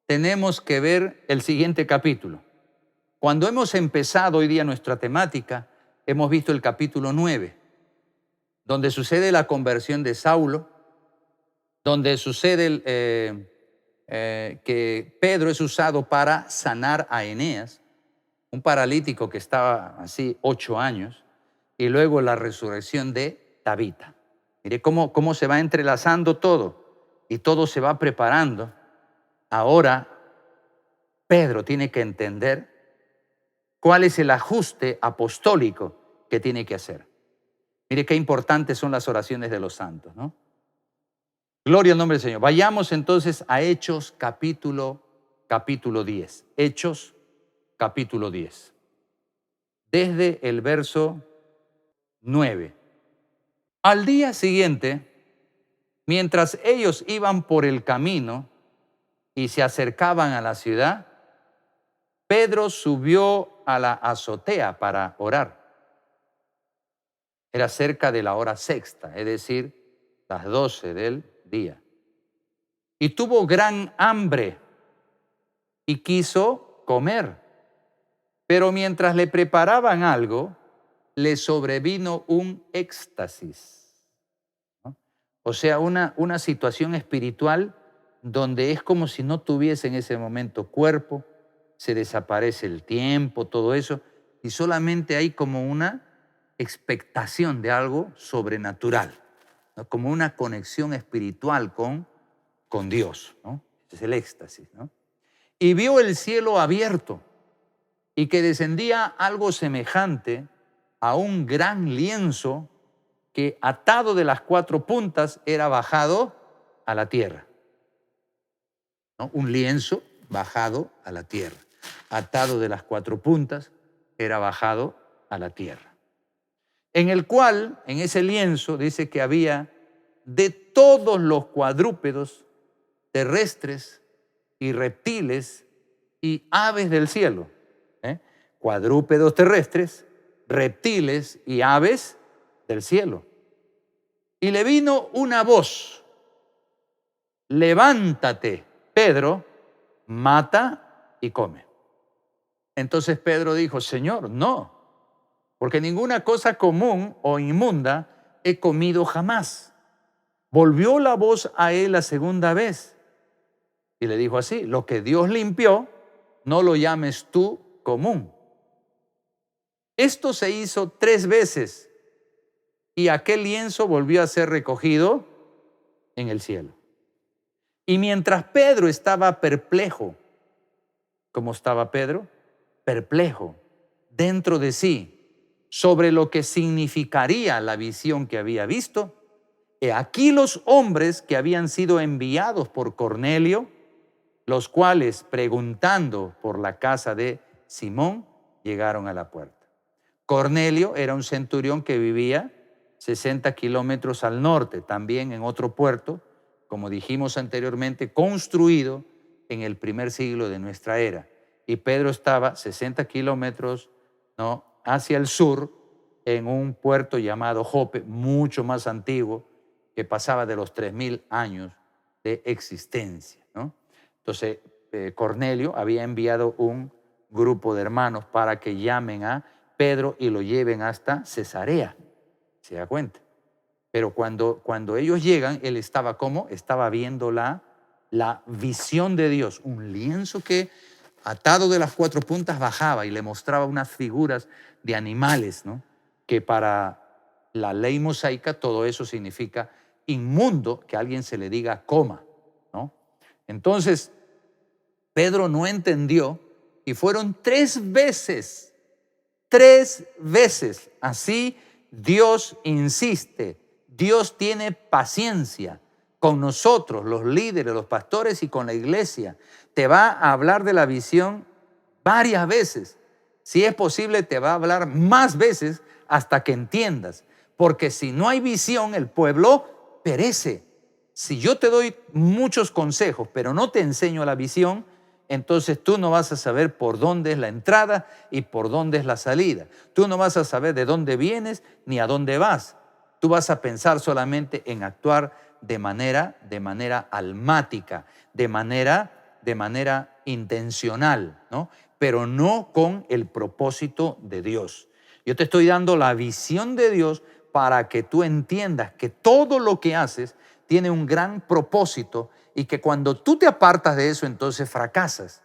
tenemos que ver el siguiente capítulo. Cuando hemos empezado hoy día nuestra temática, hemos visto el capítulo 9. Donde sucede la conversión de Saulo, donde sucede que Pedro es usado para sanar a Eneas, un paralítico que estaba así 8 años, y luego la resurrección de Tabita. Mire cómo se va entrelazando todo y todo se va preparando. Ahora Pedro tiene que entender cuál es el ajuste apostólico que tiene que hacer. Mire qué importantes son las oraciones de los santos, ¿no? Gloria al nombre del Señor. Vayamos entonces a Hechos capítulo 10. Hechos capítulo 10. Desde el verso 9. Al día siguiente, mientras ellos iban por el camino y se acercaban a la ciudad, Pedro subió a la azotea para orar. Era cerca de la hora sexta, es decir, las 12 del día. Y tuvo gran hambre y quiso comer. Pero mientras le preparaban algo, le sobrevino un éxtasis, ¿no? O sea, una situación espiritual donde es como si no tuviese en ese momento cuerpo, se desaparece el tiempo, todo eso, y solamente hay como una expectación de algo sobrenatural, ¿no? Como una conexión espiritual con Dios, ¿no? Ese es el éxtasis, ¿no? Y vio el cielo abierto y que descendía algo semejante a un gran lienzo que, atado de las cuatro puntas, era bajado a la tierra, ¿no? Un lienzo bajado a la tierra, atado de las cuatro puntas, era bajado a la tierra. En el cual, en ese lienzo, dice que había de todos los cuadrúpedos terrestres y reptiles y aves del cielo, ¿eh? Cuadrúpedos terrestres, reptiles y aves del cielo. Y le vino una voz: levántate, Pedro, mata y come. Entonces Pedro dijo: Señor, no, porque ninguna cosa común o inmunda he comido jamás. Volvió la voz a él la segunda vez y le dijo así: lo que Dios limpió, no lo llames tú común. Esto se hizo 3 veces y aquel lienzo volvió a ser recogido en el cielo. Y mientras Pedro estaba perplejo, ¿cómo estaba Pedro? Perplejo dentro de sí sobre lo que significaría la visión que había visto, he aquí los hombres que habían sido enviados por Cornelio, los cuales, preguntando por la casa de Simón, llegaron a la puerta. Cornelio era un centurión que vivía 60 kilómetros al norte, también en otro puerto, como dijimos anteriormente, construido en el primer siglo de nuestra era. Y Pedro estaba 60 kilómetros, ¿no?, hacia el sur, en un puerto llamado Jope, mucho más antiguo, que pasaba de los 3000 años de existencia, ¿no? Entonces, Cornelio había enviado un grupo de hermanos para que llamen a Pedro y lo lleven hasta Cesarea. ¿Se da cuenta? Pero cuando ellos llegan, él estaba ¿cómo? Estaba viendo la visión de Dios, un lienzo que, atado de las 4 puntas, bajaba y le mostraba unas figuras de animales, ¿no?, que para la ley mosaica todo eso significa inmundo, que a alguien se le diga coma, ¿no? Entonces, Pedro no entendió y fueron 3 veces. Así Dios insiste, Dios tiene paciencia con nosotros, los líderes, los pastores y con la iglesia. Te va a hablar de la visión varias veces. Si es posible, te va a hablar más veces hasta que entiendas. Porque si no hay visión, el pueblo perece. Si yo te doy muchos consejos, pero no te enseño la visión, entonces tú no vas a saber por dónde es la entrada y por dónde es la salida. Tú no vas a saber de dónde vienes ni a dónde vas. Tú vas a pensar solamente en actuar de manera almática, de manera intencional, ¿no? Pero no con el propósito de Dios. Yo te estoy dando la visión de Dios para que tú entiendas que todo lo que haces tiene un gran propósito y que cuando tú te apartas de eso, entonces fracasas.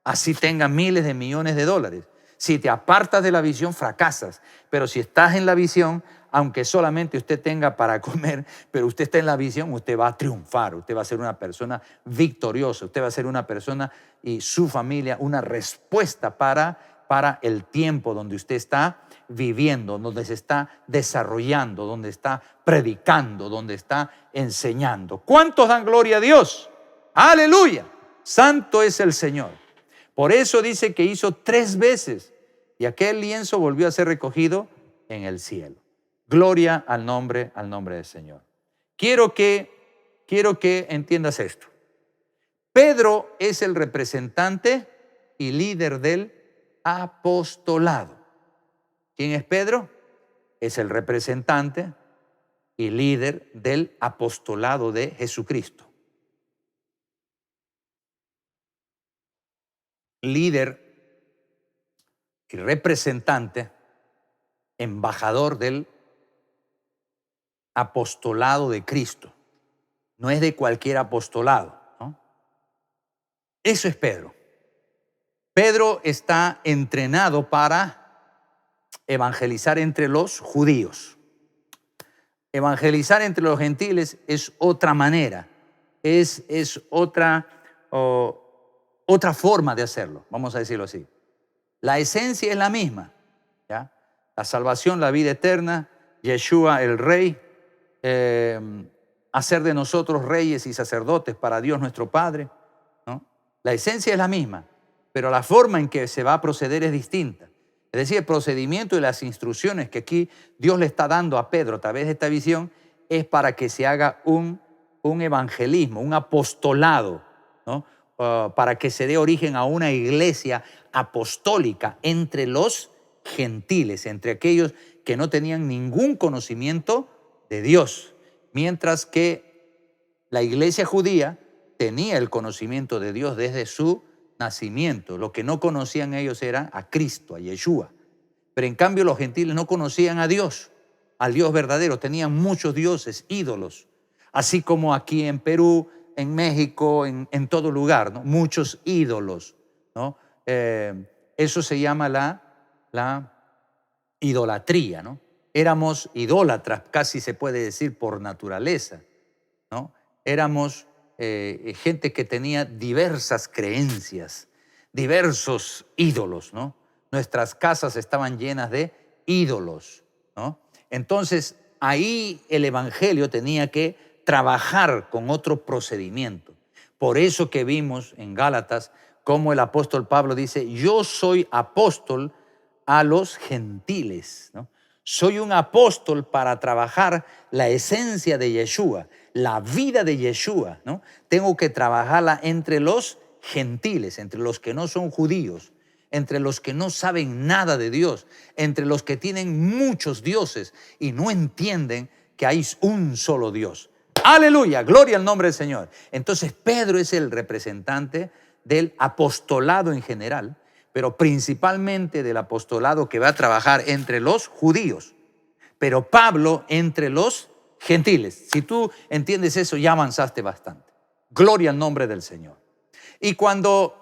Así tengas miles de millones de dólares. Si te apartas de la visión, fracasas. Pero si estás en la visión, aunque solamente usted tenga para comer, pero usted está en la visión, usted va a triunfar, usted va a ser una persona victoriosa, usted va a ser una persona y su familia una respuesta para el tiempo donde usted está viviendo, donde se está desarrollando, donde está predicando, donde está enseñando. ¿Cuántos dan gloria a Dios? ¡Aleluya! Santo es el Señor. Por eso dice que hizo 3 veces y aquel lienzo volvió a ser recogido en el cielo. Gloria al nombre del Señor. Quiero que entiendas esto. Pedro es el representante y líder del apostolado. ¿Quién es Pedro? Es el representante y líder del apostolado de Jesucristo. líder y representante, embajador del apostolado de Cristo. No es de cualquier apostolado, ¿no? Eso es Pedro. Pedro está entrenado para evangelizar entre los judíos. Evangelizar entre los gentiles es otra manera, es otra forma de hacerlo, vamos a decirlo así. La esencia es la misma, ¿ya? La salvación, la vida eterna, Yeshua el Rey, hacer de nosotros reyes y sacerdotes para Dios nuestro Padre, ¿no? La esencia es la misma, pero la forma en que se va a proceder es distinta. Es decir, el procedimiento y las instrucciones que aquí Dios le está dando a Pedro a través de esta visión es para que se haga un evangelismo, un apostolado, ¿no? Para que se dé origen a una iglesia apostólica entre los gentiles, entre aquellos que no tenían ningún conocimiento de Dios, mientras que la iglesia judía tenía el conocimiento de Dios desde su nacimiento. Lo que no conocían ellos era a Cristo, a Yeshua. Pero en cambio los gentiles no conocían a Dios, al Dios verdadero. Tenían muchos dioses, ídolos. Así como aquí en Perú, en México, en todo lugar, ¿no? Muchos ídolos, ¿no? Eso se llama la idolatría, ¿no? Éramos idólatras, casi se puede decir por naturaleza, ¿no? Éramos gente que tenía diversas creencias, diversos ídolos, ¿no? Nuestras casas estaban llenas de ídolos, ¿no? Entonces, ahí el evangelio tenía que trabajar con otro procedimiento. Por eso que vimos en Gálatas cómo el apóstol Pablo dice, yo soy apóstol a los gentiles, ¿no? Soy un apóstol para trabajar la esencia de Yeshua, la vida de Yeshua, ¿no? Tengo que trabajarla entre los gentiles, entre los que no son judíos, entre los que no saben nada de Dios, entre los que tienen muchos dioses y no entienden que hay un solo Dios. ¡Aleluya! ¡Gloria al nombre del Señor! Entonces Pedro es el representante del apostolado en general, pero principalmente del apostolado que va a trabajar entre los judíos, pero Pablo entre los gentiles. Si tú entiendes eso, ya avanzaste bastante. Gloria al nombre del Señor. Y cuando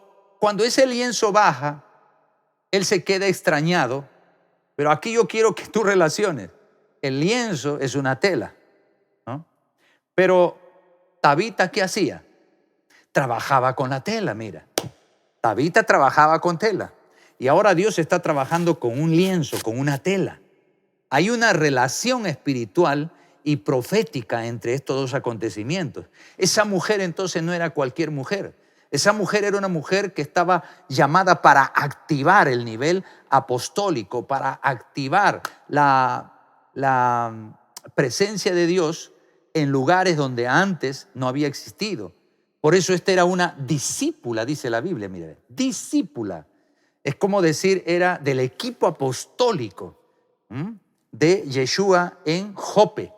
ese lienzo baja, él se queda extrañado, pero aquí yo quiero que tú relaciones. El lienzo es una tela, ¿no? Pero Tabita, ¿qué hacía? Trabajaba con la tela, mira. Tabita trabajaba con tela. Y ahora Dios está trabajando con un lienzo, con una tela. Hay una relación espiritual y profética entre estos dos acontecimientos. Esa mujer entonces no era cualquier mujer. Esa mujer era una mujer que estaba llamada para activar el nivel apostólico, para activar la presencia de Dios en lugares donde antes no había existido. Por eso esta era una discípula, dice la Biblia, mire, discípula. Es como decir, era del equipo apostólico de Yeshua en Jope.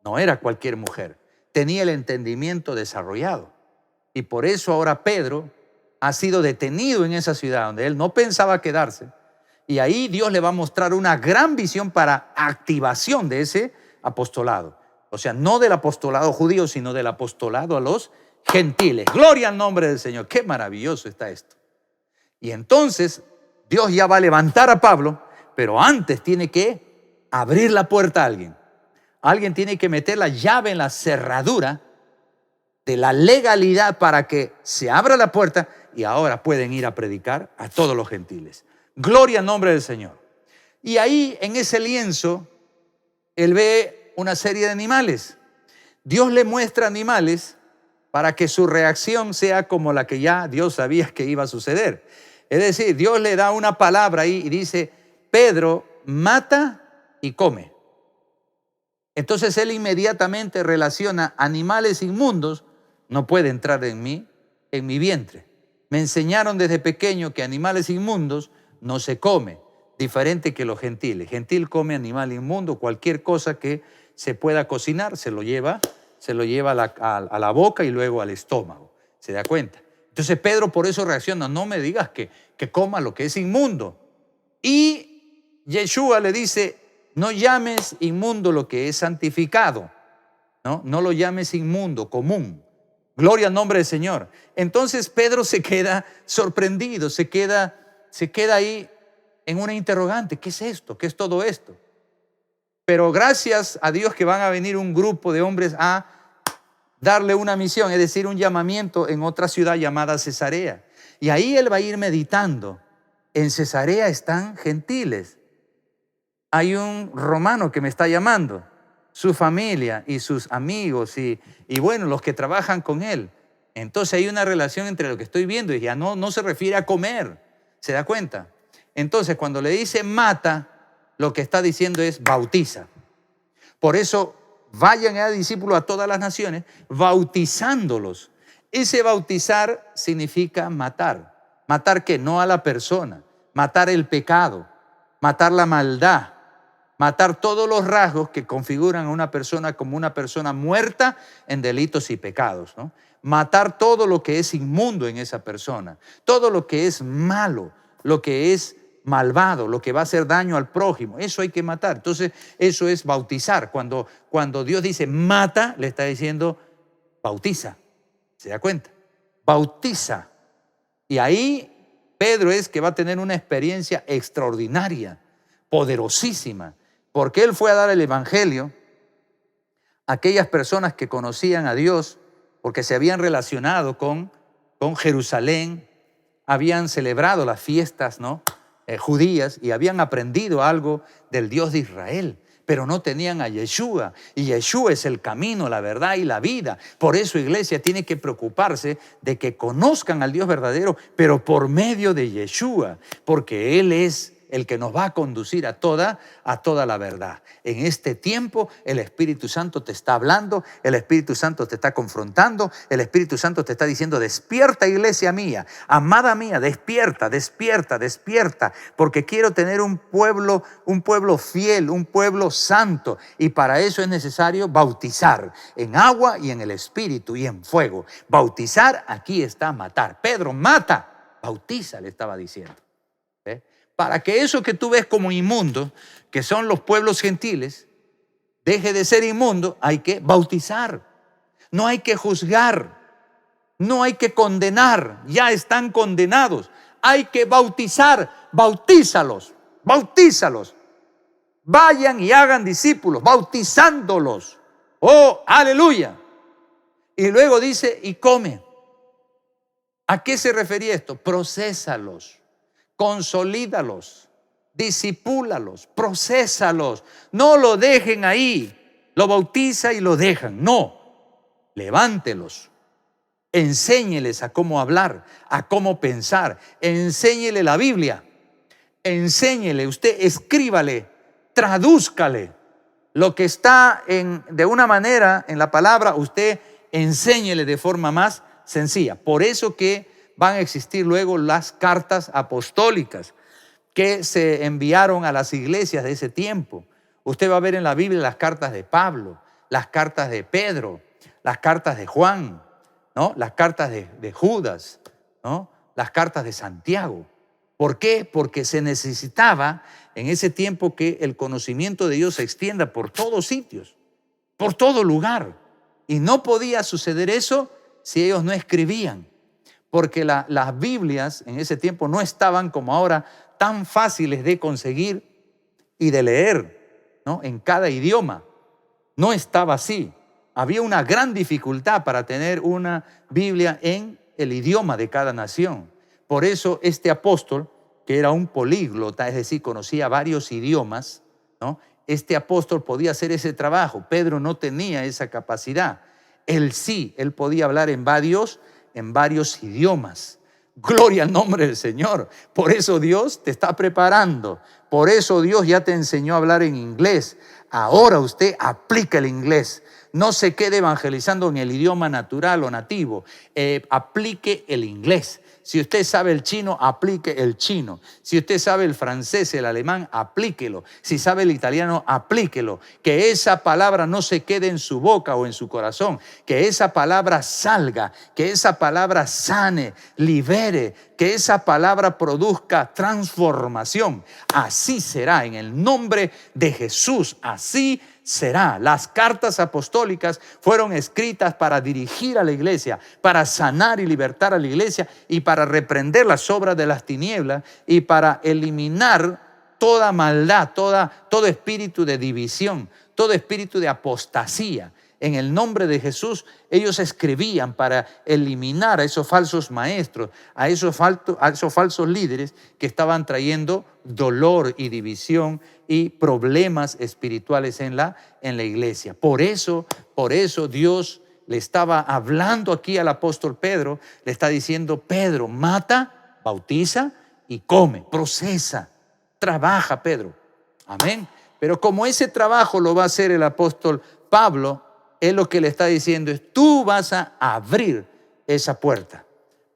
No era cualquier mujer, tenía el entendimiento desarrollado. Y por eso ahora Pedro ha sido detenido en esa ciudad donde él no pensaba quedarse. Y ahí Dios le va a mostrar una gran visión para activación de ese apostolado. O sea, no del apostolado judío, sino del apostolado a los gentiles. Gloria al nombre del Señor. Qué maravilloso está esto. Y entonces Dios ya va a levantar a Pablo, pero antes tiene que abrir la puerta a alguien. Alguien tiene que meter la llave en la cerradura de la legalidad para que se abra la puerta y ahora pueden ir a predicar a todos los gentiles. Gloria al nombre del Señor. Y ahí en ese lienzo, él ve una serie de animales. Dios le muestra animales para que su reacción sea como la que ya Dios sabía que iba a suceder. Es decir, Dios le da una palabra ahí y dice, Pedro, mata y come. Entonces él inmediatamente relaciona animales inmundos, no puede entrar en mi vientre. Me enseñaron desde pequeño que animales inmundos no se come, diferente que los gentiles. Gentil come animal inmundo, cualquier cosa que se pueda cocinar, se lo lleva a la boca y luego al estómago. ¿Se da cuenta? Entonces Pedro por eso reacciona, no me digas que coma lo que es inmundo. Y Yeshua le dice, no llames inmundo lo que es santificado, no lo llames inmundo, común. Gloria al nombre del Señor. Entonces Pedro se queda sorprendido, se queda ahí en una interrogante. ¿Qué es esto? ¿Qué es todo esto? Pero gracias a Dios que van a venir un grupo de hombres a darle una misión, es decir, un llamamiento en otra ciudad llamada Cesarea. Y ahí él va a ir meditando. En Cesarea están gentiles. Hay un romano que me está llamando, su familia y sus amigos y bueno, los que trabajan con él. Entonces hay una relación entre lo que estoy viendo y ya no se refiere a comer. ¿Se da cuenta? Entonces cuando le dice mata, lo que está diciendo es bautiza. Por eso vayan a discípulos a todas las naciones, bautizándolos. Ese bautizar significa matar. ¿Matar qué? No a la persona. Matar el pecado, matar la maldad, matar todos los rasgos que configuran a una persona como una persona muerta en delitos y pecados, ¿no? Matar todo lo que es inmundo en esa persona, todo lo que es malo, lo que es malvado, lo que va a hacer daño al prójimo, eso hay que matar. Entonces eso es bautizar. Cuando Dios dice mata, le está diciendo bautiza. ¿Se da cuenta? Bautiza. Y ahí Pedro es que va a tener una experiencia extraordinaria, poderosísima, porque él fue a dar el evangelio a aquellas personas que conocían a Dios, porque se habían relacionado con Jerusalén, habían celebrado las fiestas, judías y habían aprendido algo del Dios de Israel, pero no tenían a Yeshua, y Yeshua es el camino, la verdad y la vida. Por eso, iglesia, tiene que preocuparse de que conozcan al Dios verdadero, pero por medio de Yeshua, porque Él es el que nos va a conducir a toda la verdad. En este tiempo el Espíritu Santo te está hablando, el Espíritu Santo te está confrontando, el Espíritu Santo te está diciendo, despierta, iglesia mía, amada mía, despierta, despierta, despierta, porque quiero tener un pueblo fiel, un pueblo santo, y para eso es necesario bautizar en agua y en el Espíritu y en fuego. Bautizar, aquí está matar. Pedro, mata, bautiza, le estaba diciendo. Para que eso que tú ves como inmundo, que son los pueblos gentiles, deje de ser inmundo, hay que bautizar. No hay que juzgar, no hay que condenar, ya están condenados. Hay que bautizar, bautízalos, bautízalos. Vayan y hagan discípulos, bautizándolos. ¡Oh, aleluya! Y luego dice, y come. ¿A qué se refería esto? Prosésalos. Consolídalos, disipúlalos, prosésalos. No lo dejen ahí, lo bautiza y lo dejan. No, levántelos, enséñeles a cómo hablar, a cómo pensar, enséñele la Biblia, enséñele, usted escríbale, tradúzcale lo que está de una manera en la palabra, usted enséñele de forma más sencilla. Por eso que van a existir luego las cartas apostólicas que se enviaron a las iglesias de ese tiempo. Usted va a ver en la Biblia las cartas de Pablo, las cartas de Pedro, las cartas de Juan, las cartas de Judas, las cartas de Santiago. ¿Por qué? Porque se necesitaba en ese tiempo que el conocimiento de Dios se extienda por todos sitios, por todo lugar. Y no podía suceder eso si ellos no escribían. Porque las Biblias en ese tiempo no estaban como ahora tan fáciles de conseguir y de leer, en cada idioma. No estaba así. Había una gran dificultad para tener una Biblia en el idioma de cada nación. Por eso este apóstol, que era un políglota, es decir, conocía varios idiomas, este apóstol podía hacer ese trabajo. Pedro no tenía esa capacidad. Él sí, él podía hablar en varios idiomas. Gloria al nombre del Señor. Por eso Dios te está preparando. Por eso Dios ya te enseñó a hablar en inglés. Ahora usted aplica el inglés. No se quede evangelizando en el idioma natural o nativo. Aplique el inglés. Si usted sabe el chino, aplique el chino. Si usted sabe el francés, el alemán, aplíquelo. Si sabe el italiano, aplíquelo. Que esa palabra no se quede en su boca o en su corazón. Que esa palabra salga, que esa palabra sane, libere, que esa palabra produzca transformación. Así será en el nombre de Jesús. Así será. Las cartas apostólicas fueron escritas para dirigir a la iglesia, para sanar y libertar a la iglesia y para reprender las obras de las tinieblas y para eliminar toda maldad, todo espíritu de división, todo espíritu de apostasía. En el nombre de Jesús, ellos escribían para eliminar a esos falsos maestros, a esos falsos líderes que estaban trayendo dolor y división y problemas espirituales en la iglesia. Por eso Dios le estaba hablando aquí al apóstol Pedro, le está diciendo: Pedro, mata, bautiza y come, procesa, trabaja, Pedro. Amén. Pero como ese trabajo lo va a hacer el apóstol Pablo, él lo que le está diciendo es: tú vas a abrir esa puerta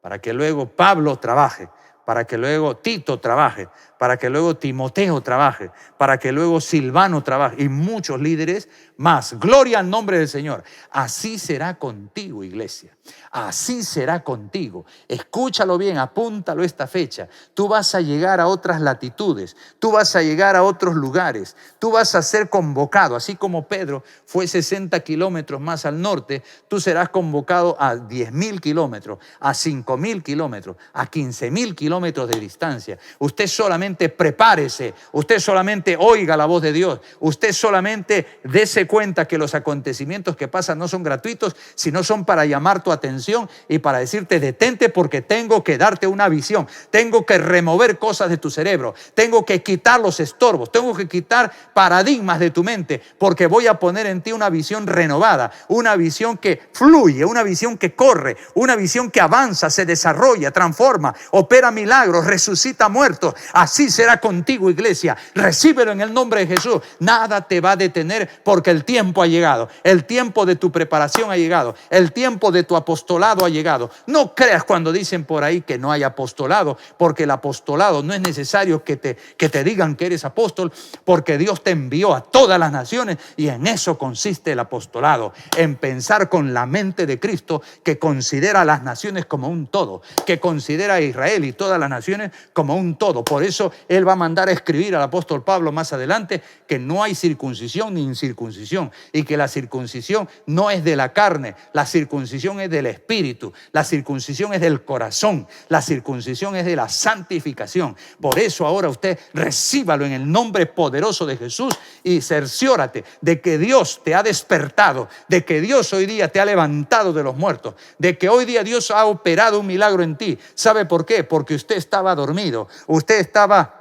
para que luego Pablo trabaje, para que luego Tito trabaje, para que luego Timoteo trabaje, para que luego Silvano trabaje y muchos líderes más. Gloria al nombre del Señor. Así será contigo, iglesia. Así será contigo. Escúchalo bien, apúntalo esta fecha. Tú vas a llegar a otras latitudes, tú vas a llegar a otros lugares, tú vas a ser convocado. Así como Pedro fue 60 kilómetros más al norte, tú serás convocado a 10,000 kilómetros, a 5,000 kilómetros, a 15,000 kilómetros de distancia. Usted solamente prepárese, usted solamente oiga la voz de Dios, usted solamente dése cuenta que los acontecimientos que pasan no son gratuitos, sino son para llamar tu atención y para decirte: detente, porque tengo que darte una visión, tengo que remover cosas de tu cerebro, tengo que quitar los estorbos, tengo que quitar paradigmas de tu mente, porque voy a poner en ti una visión renovada, una visión que fluye, una visión que corre, una visión que avanza, se desarrolla, transforma, opera milagros, resucita muertos. Así será contigo, iglesia. Recíbelo en el nombre de Jesús. Nada te va a detener, porque el tiempo ha llegado. El tiempo de tu preparación ha llegado. El tiempo de tu apostolado ha llegado. No creas cuando dicen por ahí que no hay apostolado, porque el apostolado no es necesario que te digan que eres apóstol, porque Dios te envió a todas las naciones, y en eso consiste el apostolado, en pensar con la mente de Cristo, que considera a las naciones como un todo, que considera a Israel y todas las naciones como un todo. Por eso Él va a mandar a escribir al apóstol Pablo más adelante que no hay circuncisión ni incircuncisión, y que la circuncisión no es de la carne, la circuncisión es del espíritu, la circuncisión es del corazón, la circuncisión es de la santificación. Por eso ahora usted recíbalo en el nombre poderoso de Jesús y cerciórate de que Dios te ha despertado, de que Dios hoy día te ha levantado de los muertos, de que hoy día Dios ha operado un milagro en ti. ¿Sabe por qué? Porque usted estaba dormido, usted estaba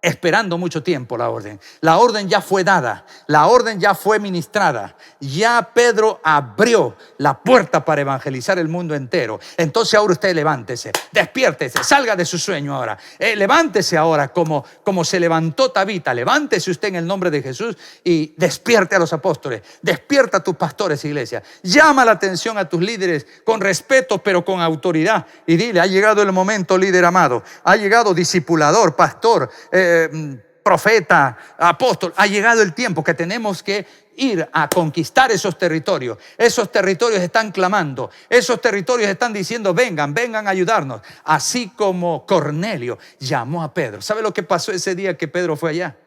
esperando mucho tiempo la orden. La orden ya fue dada, la orden ya fue ministrada. Ya Pedro abrió la puerta para evangelizar el mundo entero. Entonces ahora usted levántese, despiértese, salga de su sueño ahora. Levántese ahora como se levantó Tabita. Levántese usted en el nombre de Jesús y despierte a los apóstoles. Despierta a tus pastores, iglesia. Llama la atención a tus líderes con respeto, pero con autoridad. Y dile: ha llegado el momento, líder amado. Ha llegado discipulador, pastor, profeta, apóstol. Ha llegado el tiempo que tenemos que ir a conquistar esos territorios. Esos territorios están clamando, esos territorios están diciendo: vengan a ayudarnos. Así como Cornelio llamó a Pedro. ¿Sabe lo que pasó ese día que Pedro fue allá?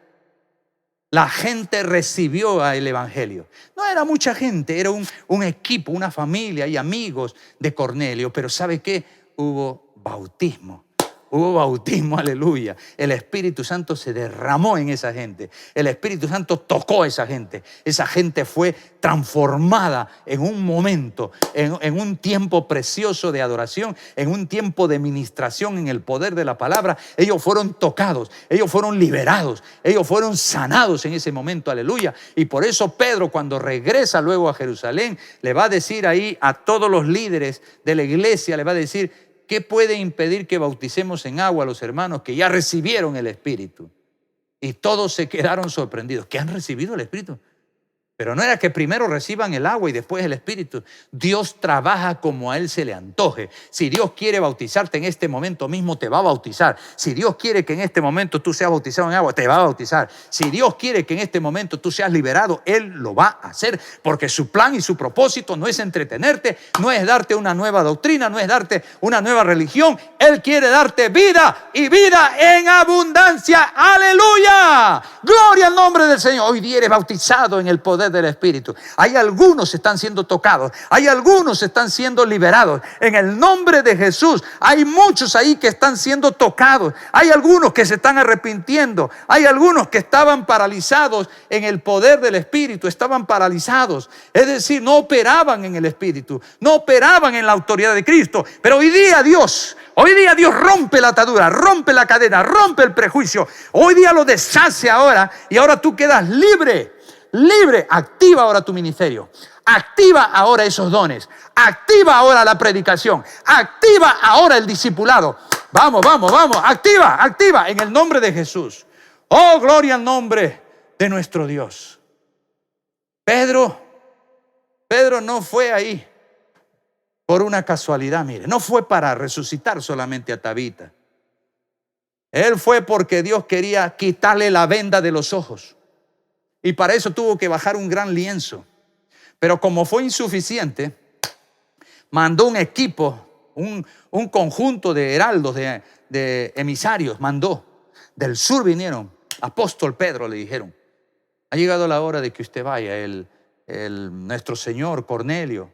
La gente recibió el evangelio. No era mucha gente, era un equipo, una familia y amigos de Cornelio. Pero ¿sabe qué? Hubo bautismo. Hubo bautismo, aleluya. El Espíritu Santo se derramó en esa gente. El Espíritu Santo tocó a esa gente. Esa gente fue transformada en un momento, en un tiempo precioso de adoración, en un tiempo de ministración en el poder de la palabra. Ellos fueron tocados, ellos fueron liberados, ellos fueron sanados en ese momento, aleluya. Y por eso Pedro, cuando regresa luego a Jerusalén, le va a decir ahí a todos los líderes de la iglesia, le va a decir: ¿qué puede impedir que bauticemos en agua a los hermanos que ya recibieron el Espíritu? Y todos se quedaron sorprendidos. ¿Que han recibido el Espíritu? Pero no era que primero reciban el agua y después el Espíritu. Dios trabaja como a Él se le antoje. Si Dios quiere bautizarte en este momento mismo, te va a bautizar. Si Dios quiere que en este momento tú seas bautizado en agua, te va a bautizar. Si Dios quiere que en este momento tú seas liberado, Él lo va a hacer. Porque su plan y su propósito no es entretenerte, no es darte una nueva doctrina, no es darte una nueva religión. Él quiere darte vida y vida en abundancia. ¡Aleluya! ¡Gloria al nombre del Señor! Hoy día eres bautizado en el poder del Espíritu. Hay algunos que están siendo tocados, hay algunos que están siendo liberados en el nombre de Jesús. Hay muchos ahí que están siendo tocados, hay algunos que se están arrepintiendo, hay algunos que estaban paralizados en el poder del Espíritu, estaban paralizados, es decir, no operaban en el Espíritu, no operaban en la autoridad de Cristo. Pero hoy día Dios rompe la atadura, rompe la cadena, rompe el prejuicio. Hoy día lo deshace ahora y ahora tú quedas libre. Libre. Activa ahora tu ministerio, activa ahora esos dones, activa ahora la predicación, activa ahora el discipulado. Vamos, activa en el nombre de Jesús. Oh, gloria al nombre de nuestro Dios. Pedro no fue ahí por una casualidad, mire, no fue para resucitar solamente a Tabita. Él fue porque Dios quería quitarle la venda de los ojos. Y para eso tuvo que bajar un gran lienzo. Pero como fue insuficiente, mandó un equipo, un conjunto de heraldos, de emisarios, mandó. Del sur vinieron. Apóstol Pedro, le dijeron: ha llegado la hora de que usted vaya. Nuestro señor Cornelio,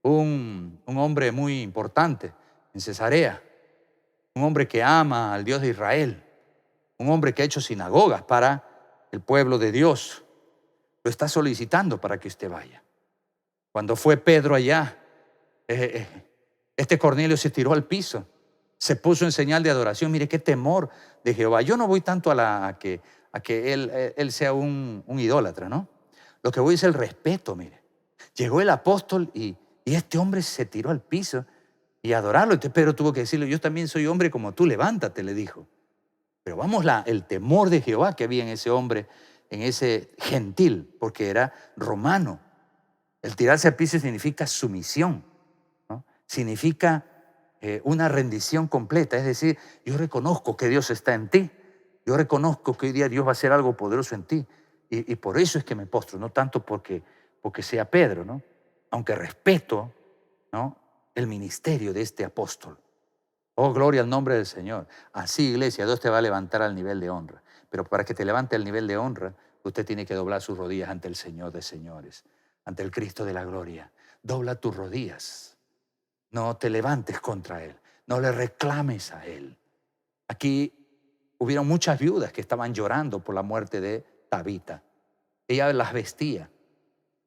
un hombre muy importante en Cesarea, un hombre que ama al Dios de Israel, un hombre que ha hecho sinagogas para el pueblo de Dios, lo está solicitando para que usted vaya. Cuando fue Pedro allá, este Cornelio se tiró al piso, se puso en señal de adoración. Mire qué temor de Jehová. Yo no voy tanto a que él sea un idólatra, ¿no? Lo que voy es el respeto, mire. Llegó el apóstol y este hombre se tiró al piso y a adorarlo. Entonces Pedro tuvo que decirle: yo también soy hombre como tú, levántate, le dijo. Pero vamos, el temor de Jehová que había en ese hombre, en ese gentil, porque era romano. El tirarse al piso significa sumisión, ¿no? Significa una rendición completa. Es decir, yo reconozco que Dios está en ti. Yo reconozco que hoy día Dios va a hacer algo poderoso en ti. Y por eso es que me postro, no tanto porque sea Pedro, ¿no? Aunque respeto, ¿no?, el ministerio de este apóstol. Oh, gloria al nombre del Señor. Así, iglesia, Dios te va a levantar al nivel de honra. Pero para que te levante al nivel de honra, usted tiene que doblar sus rodillas ante el Señor de señores, ante el Cristo de la gloria. Dobla tus rodillas. No te levantes contra Él. No le reclames a Él. Aquí hubieron muchas viudas que estaban llorando por la muerte de Tabita. Ella las vestía.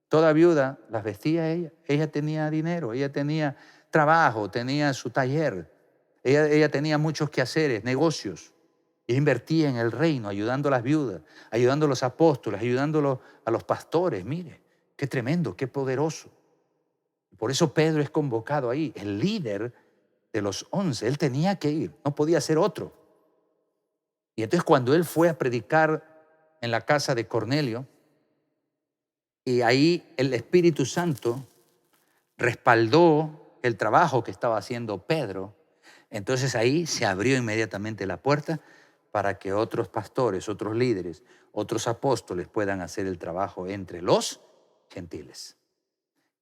Toda viuda las vestía ella. Ella tenía dinero, ella tenía trabajo, tenía su taller. Ella tenía muchos quehaceres, negocios. Ella invertía en el reino, ayudando a las viudas, ayudando a los apóstoles, ayudando a los pastores. Mire, qué tremendo, qué poderoso. Por eso Pedro es convocado ahí, el líder de los 11. Él tenía que ir, no podía ser otro. Y entonces cuando él fue a predicar en la casa de Cornelio, y ahí el Espíritu Santo respaldó el trabajo que estaba haciendo Pedro, entonces ahí se abrió inmediatamente la puerta para que otros pastores, otros líderes, otros apóstoles puedan hacer el trabajo entre los gentiles.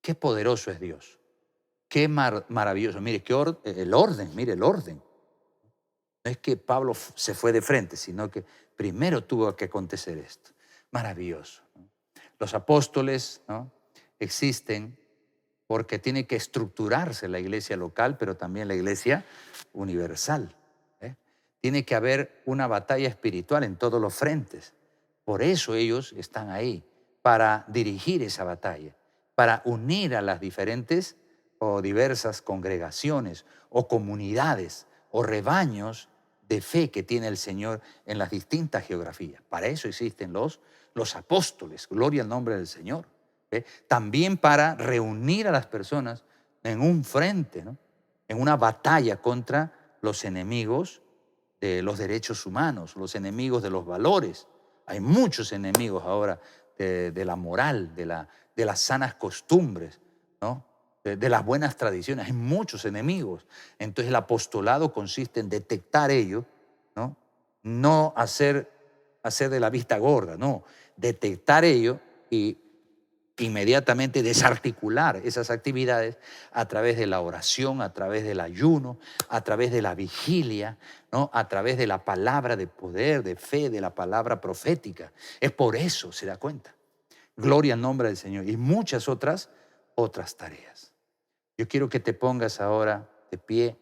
Qué poderoso es Dios. Qué maravilloso. Mire, el orden. No es que Pablo se fue de frente, sino que primero tuvo que acontecer esto. Maravilloso, ¿no? Los apóstoles, ¿no?, existen porque tiene que estructurarse la iglesia local, pero también la iglesia universal. Tiene que haber una batalla espiritual en todos los frentes. Por eso ellos están ahí, para dirigir esa batalla, para unir a las diferentes o diversas congregaciones o comunidades o rebaños de fe que tiene el Señor en las distintas geografías. Para eso existen los apóstoles, gloria al nombre del Señor. También para reunir a las personas en un frente, ¿no?, en una batalla contra los enemigos de los derechos humanos, los enemigos de los valores. Hay muchos enemigos ahora de la moral, de las sanas costumbres, ¿no? De las buenas tradiciones. Hay muchos enemigos. Entonces el apostolado consiste en detectar ello, ¿no? No hacer de la vista gorda, no. Detectar ello y inmediatamente desarticular esas actividades a través de la oración, a través del ayuno, a través de la vigilia, ¿no? A través de la palabra de poder, de fe, de la palabra profética. Es por eso, se da cuenta. Gloria al nombre del Señor. Y muchas otras tareas. Yo quiero que te pongas ahora de pie,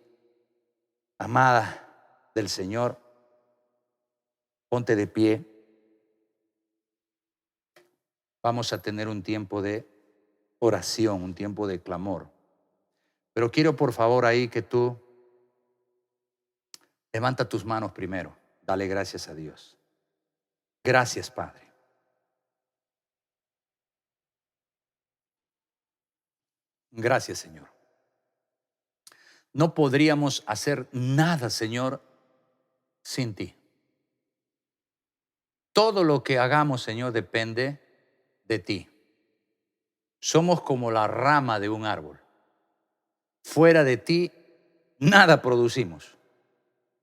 amada del Señor. Ponte de pie. Vamos a tener un tiempo de oración, un tiempo de clamor. Pero quiero por favor ahí que tú levanta tus manos primero. Dale gracias a Dios. Gracias, Padre. Gracias, Señor. No podríamos hacer nada, Señor, sin ti. Todo lo que hagamos, Señor, depende de ti. Somos como la rama de un árbol. Fuera de ti, nada producimos.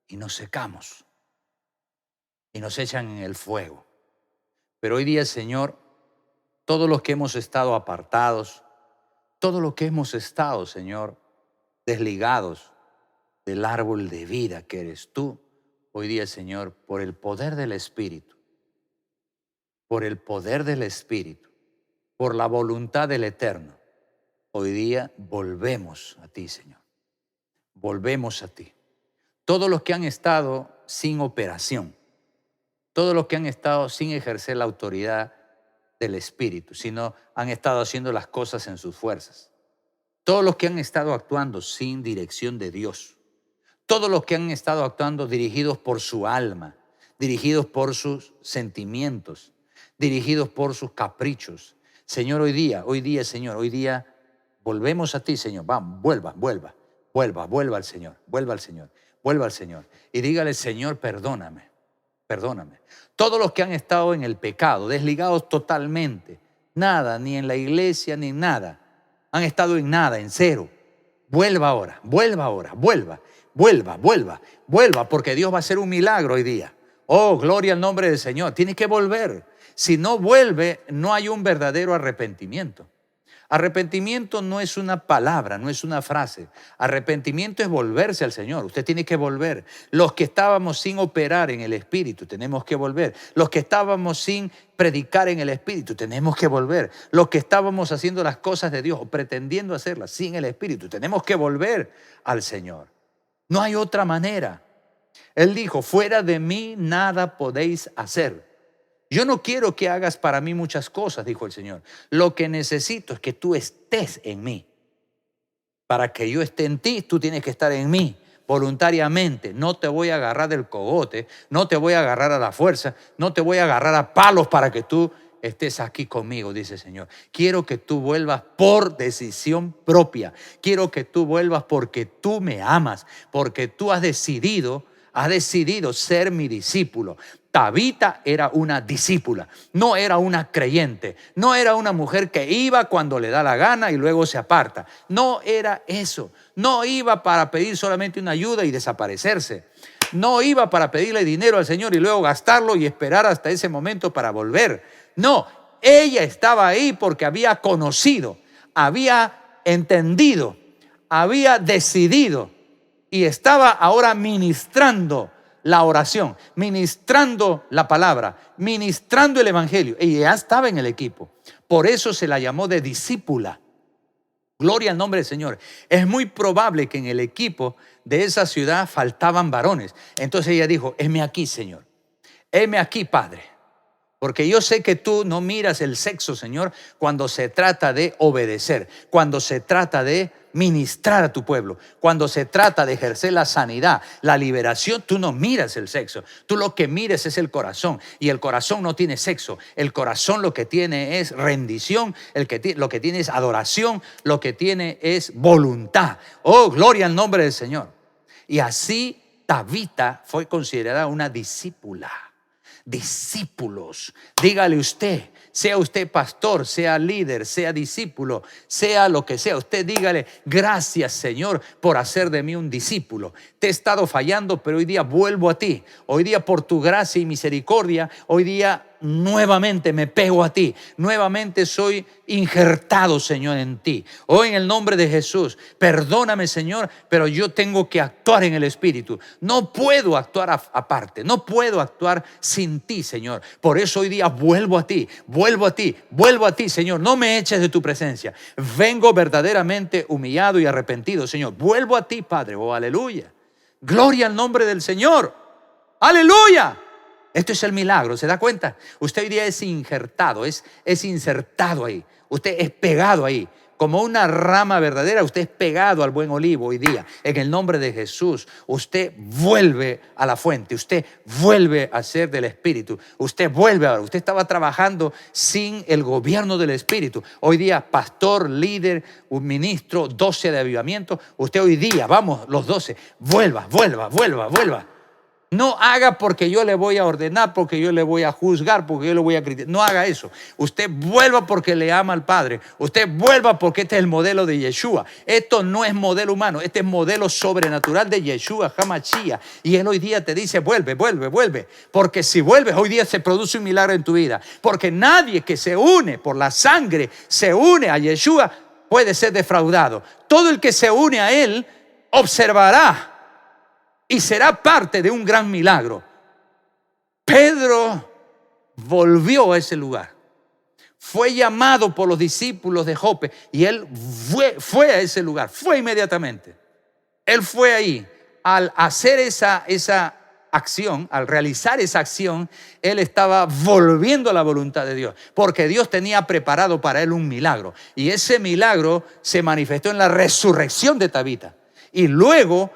Y nos secamos. Y nos echan en el fuego. Pero hoy día, Señor, todos los que hemos estado apartados, todos los que hemos estado, Señor, desligados del árbol de vida que eres tú, hoy día, Señor, por el poder del Espíritu, por el poder del Espíritu, por la voluntad del Eterno, hoy día volvemos a ti, Señor. Volvemos a ti. Todos los que han estado sin operación, todos los que han estado sin ejercer la autoridad del Espíritu, sino han estado haciendo las cosas en sus fuerzas. Todos los que han estado actuando sin dirección de Dios. Todos los que han estado actuando dirigidos por su alma, dirigidos por sus sentimientos, dirigidos por sus caprichos. Señor, hoy día, Señor, hoy día volvemos a ti, Señor. Vamos, vuelva al Señor, vuelva al Señor. Y dígale, Señor, perdóname. Todos los que han estado en el pecado, desligados totalmente, nada, ni en la iglesia, ni en nada, han estado en nada, en cero. Vuelva ahora, porque Dios va a hacer un milagro hoy día. Oh, gloria al nombre del Señor. Tiene que volver. Si no vuelve, no hay un verdadero arrepentimiento. Arrepentimiento no es una palabra, no es una frase. Arrepentimiento es volverse al Señor. Usted tiene que volver. Los que estábamos sin operar en el Espíritu, tenemos que volver. Los que estábamos sin predicar en el Espíritu, tenemos que volver. Los que estábamos haciendo las cosas de Dios o pretendiendo hacerlas sin el Espíritu, tenemos que volver al Señor. No hay otra manera. Él dijo, fuera de mí nada podéis hacer. Yo no quiero que hagas para mí muchas cosas, dijo el Señor. Lo que necesito es que tú estés en mí. Para que yo esté en ti, tú tienes que estar en mí voluntariamente. No te voy a agarrar del cogote, no te voy a agarrar a la fuerza, no te voy a agarrar a palos para que tú estés aquí conmigo, dice el Señor. Quiero que tú vuelvas por decisión propia. Quiero que tú vuelvas porque tú me amas, porque tú has decidido ser mi discípulo. Tabita era una discípula, no era una creyente, no era una mujer que iba cuando le da la gana y luego se aparta. No era eso. No iba para pedir solamente una ayuda y desaparecerse. No iba para pedirle dinero al Señor y luego gastarlo y esperar hasta ese momento para volver. No, ella estaba ahí porque había conocido, había entendido, había decidido y estaba ahora ministrando la oración, ministrando la palabra, ministrando el evangelio. Ella ya estaba en el equipo. Por eso se la llamó de discípula. Gloria al nombre del Señor. Es muy probable que en el equipo de esa ciudad faltaban varones. Entonces ella dijo, heme aquí, Señor. Heme aquí, Padre. Porque yo sé que tú no miras el sexo, Señor, cuando se trata de obedecer, cuando se trata de ministrar a tu pueblo, cuando se trata de ejercer la sanidad, la liberación. Tú no miras el sexo, tú lo que miras es el corazón, y el corazón no tiene sexo. El corazón lo que tiene es rendición, lo que tiene es adoración, lo que tiene es voluntad. Oh, gloria al nombre del Señor. Y así Tabita fue considerada una discípula. discípulos. Dígale usted, sea usted pastor, sea líder, sea discípulo, sea lo que sea, usted dígale: gracias, Señor, por hacer de mí un discípulo. Te he estado fallando, pero hoy día vuelvo a ti. Hoy día, por tu gracia y misericordia, hoy día nuevamente me pego a ti. Nuevamente soy injertado, Señor, en ti. Hoy, en el nombre de Jesús, perdóname, Señor, pero yo tengo que actuar en el Espíritu. No puedo actuar aparte, no puedo actuar sin ti, Señor. Por eso hoy día vuelvo a ti, vuelvo a ti, vuelvo a ti, Señor. No me eches de tu presencia. Vengo verdaderamente humillado y arrepentido, Señor. Vuelvo a ti, Padre. Oh, aleluya. Gloria al nombre del Señor. Aleluya. Esto es el milagro, ¿se da cuenta? Usted hoy día es injertado, es insertado ahí. Usted es pegado ahí. Como una rama verdadera, usted es pegado al buen olivo hoy día. En el nombre de Jesús, usted vuelve a la fuente. Usted vuelve a ser del Espíritu. Usted vuelve ahora. Usted estaba trabajando sin el gobierno del Espíritu. Hoy día, pastor, líder, un ministro, 12 de avivamiento. Usted hoy día, vamos, los 12, vuelva. No haga porque yo le voy a ordenar, porque yo le voy a juzgar, porque yo le voy a criticar. No haga eso. Usted vuelva porque le ama al Padre. Usted vuelva porque este es el modelo de Yeshua. Esto no es modelo humano, este es modelo sobrenatural de Yeshua HaMashiach. Y Él hoy día te dice: vuelve. Porque si vuelves, hoy día se produce un milagro en tu vida. Porque nadie que se une por la sangre, se une a Yeshua, puede ser defraudado. Todo el que se une a Él observará y será parte de un gran milagro. Pedro volvió a ese lugar. Fue llamado por los discípulos de Jope y él fue a ese lugar. Fue inmediatamente. Él fue ahí. Al hacer esa acción, al realizar esa acción, él estaba volviendo a la voluntad de Dios. Porque Dios tenía preparado para él un milagro. Y ese milagro se manifestó en la resurrección de Tabita. Y luego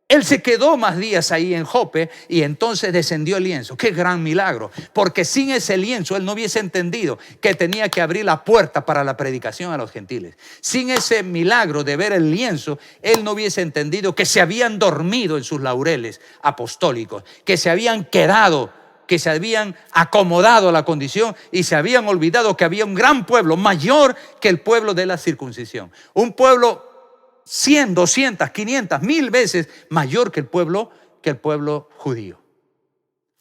él se quedó más días ahí en Jope y entonces descendió el lienzo. ¡Qué gran milagro! Porque sin ese lienzo él no hubiese entendido que tenía que abrir la puerta para la predicación a los gentiles. Sin ese milagro de ver el lienzo, él no hubiese entendido que se habían dormido en sus laureles apostólicos, que se habían quedado, que se habían acomodado a la condición y se habían olvidado que había un gran pueblo, mayor que el pueblo de la circuncisión. Un pueblo 100, 200, 500, 1000 veces mayor que el pueblo judío.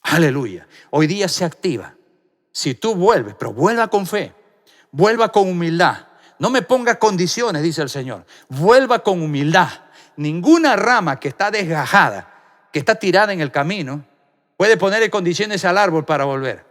Aleluya. Hoy día se activa. Si tú vuelves, pero vuelva con fe, vuelva con humildad. No me ponga condiciones, dice el Señor. Vuelva con humildad. Ninguna rama que está desgajada, que está tirada en el camino, puede ponerle condiciones al árbol para volver.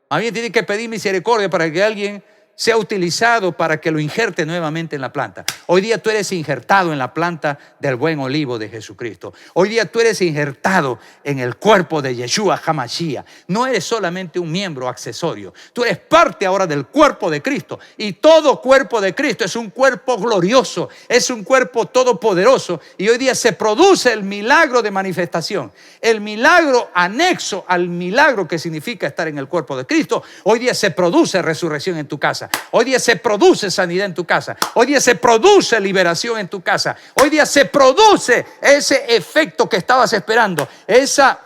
Más bien tiene que pedir misericordia para que alguien sea utilizado para que lo injerte nuevamente en la planta. Hoy día tú eres injertado en la planta del buen olivo de Jesucristo. Hoy día tú eres injertado en el cuerpo de Yeshua HaMashiach. No eres solamente un miembro accesorio. Tú eres parte ahora del cuerpo de Cristo. Y todo cuerpo de Cristo es un cuerpo glorioso, es un cuerpo todopoderoso. Y hoy día se produce el milagro de manifestación. El milagro anexo al milagro que significa estar en el cuerpo de Cristo. Hoy día se produce resurrección en tu casa. Hoy día se produce sanidad en tu casa. Hoy día se produce liberación en tu casa. Hoy día se produce ese efecto que estabas esperando. Esa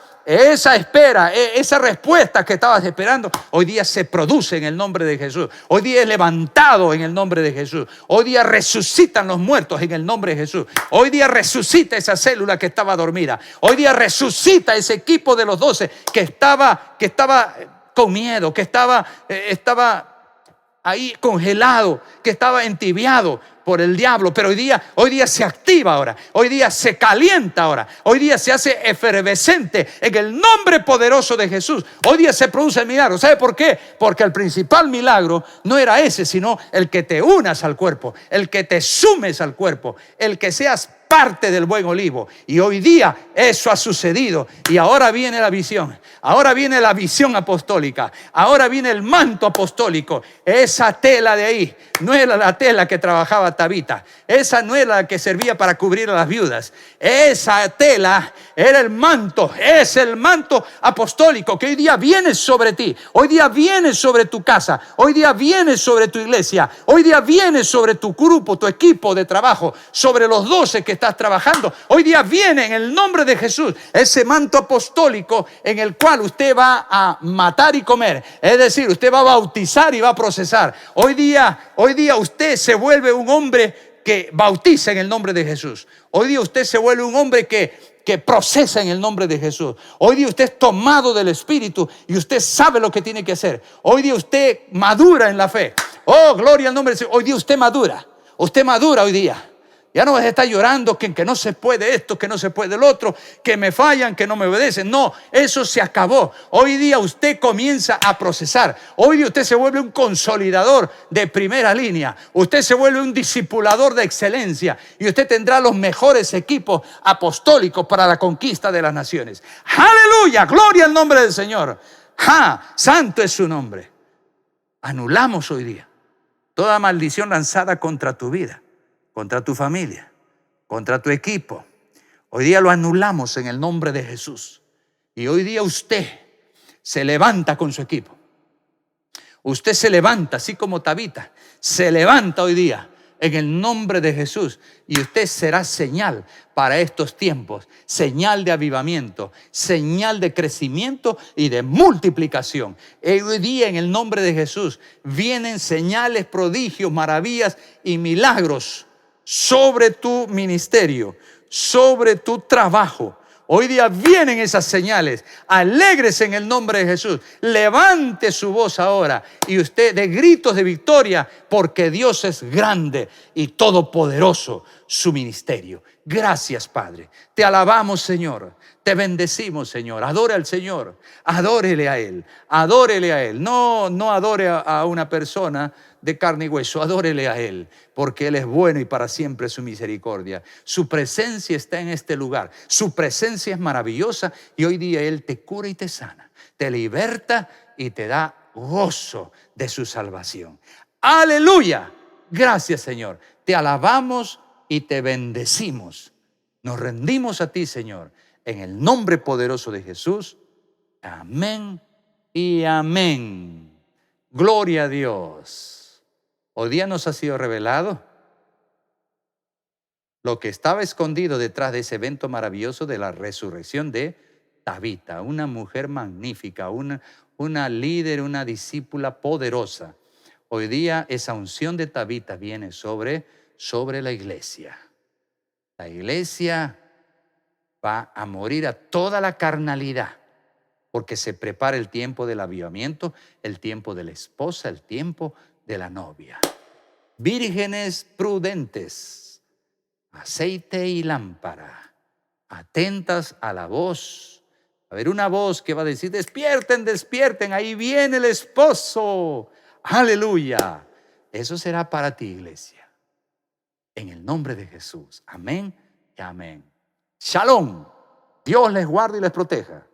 espera, esa respuesta que estabas esperando, hoy día se produce en el nombre de Jesús. Hoy día es levantado en el nombre de Jesús. Hoy día resucitan los muertos en el nombre de Jesús. Hoy día resucita esa célula que estaba dormida. Hoy día resucita ese equipo de los 12 que estaba con miedo, que estaba ahí congelado, que estaba entibiado por el diablo. Pero hoy día se activa ahora. Hoy día se calienta ahora. Hoy día se hace efervescente en el nombre poderoso de Jesús. Hoy día se produce el milagro. ¿Sabe por qué? Porque el principal milagro no era ese, sino el que te unas al cuerpo, el que te sumes al cuerpo, el que seas parte del buen olivo. Y hoy día eso ha sucedido. Y ahora viene la visión. Ahora viene la visión apostólica. Ahora viene el manto apostólico. Esa tela de ahí no era la tela que trabajaba Tabita. Esa no era la que servía para cubrir a las viudas. Esa tela era el manto. Es el manto apostólico que hoy día viene sobre ti. Hoy día viene sobre tu casa. Hoy día viene sobre tu iglesia. Hoy día viene sobre tu grupo, tu equipo de trabajo. Sobre los 12 que estás trabajando. Hoy día viene en el nombre de Jesús ese manto apostólico en el cual usted va a matar y comer. Es decir, usted va a bautizar y va a procesar. Hoy día usted se vuelve un hombre que bautiza en el nombre de Jesús. Hoy día usted se vuelve un hombre que procesa en el nombre de Jesús. Hoy día usted es tomado del Espíritu y usted sabe lo que tiene que hacer. Hoy día usted madura en la fe. Oh, gloria al nombre del Señor. Hoy día usted madura. Usted madura hoy día. Ya no está llorando que no se puede esto, que no se puede el otro, que me fallan, que no me obedecen. No, eso se acabó. Hoy día usted comienza a procesar. Hoy día usted se vuelve un consolidador de primera línea. Usted se vuelve un discipulador de excelencia. Y usted tendrá los mejores equipos apostólicos para la conquista de las naciones. ¡Aleluya! ¡Gloria al nombre del Señor! ¡Ja! ¡Santo es su nombre! Anulamos hoy día toda maldición lanzada contra tu vida, contra tu familia, contra tu equipo. Hoy día lo anulamos en el nombre de Jesús. Y hoy día usted se levanta con su equipo. Usted se levanta, así como Tabita, se levanta hoy día en el nombre de Jesús. Y usted será señal para estos tiempos, señal de avivamiento, señal de crecimiento y de multiplicación. Hoy día en el nombre de Jesús vienen señales, prodigios, maravillas y milagros sobre tu ministerio, sobre tu trabajo. Hoy día vienen esas señales. Alégrese en el nombre de Jesús. Levante su voz ahora y usted dé gritos de victoria, porque Dios es grande y todopoderoso su ministerio. Gracias, Padre. Te alabamos, Señor. Te bendecimos, Señor. Adore al Señor. Adórele a Él. Adórele a Él. No adore a una persona de carne y hueso. Adórele a Él, porque Él es bueno y para siempre su misericordia. Su presencia está en este lugar. Su presencia es maravillosa y hoy día Él te cura y te sana, te liberta y te da gozo de su salvación. ¡Aleluya! Gracias, Señor. Te alabamos y te bendecimos. Nos rendimos a ti, Señor, en el nombre poderoso de Jesús. Amén y amén. Gloria a Dios. Hoy día nos ha sido revelado lo que estaba escondido detrás de ese evento maravilloso de la resurrección de Tabita, una mujer magnífica, una líder, una discípula poderosa. Hoy día esa unción de Tabita viene sobre la iglesia. La iglesia va a morir a toda la carnalidad, porque se prepara el tiempo del avivamiento, el tiempo de la esposa, el tiempo de la novia. Vírgenes prudentes, aceite y lámpara, atentas a la voz. Va a haber una voz que va a decir: despierten, despierten, ahí viene el esposo. Aleluya. Eso será para ti, iglesia, en el nombre de Jesús. Amén y amén. Shalom. Dios les guarde y les proteja.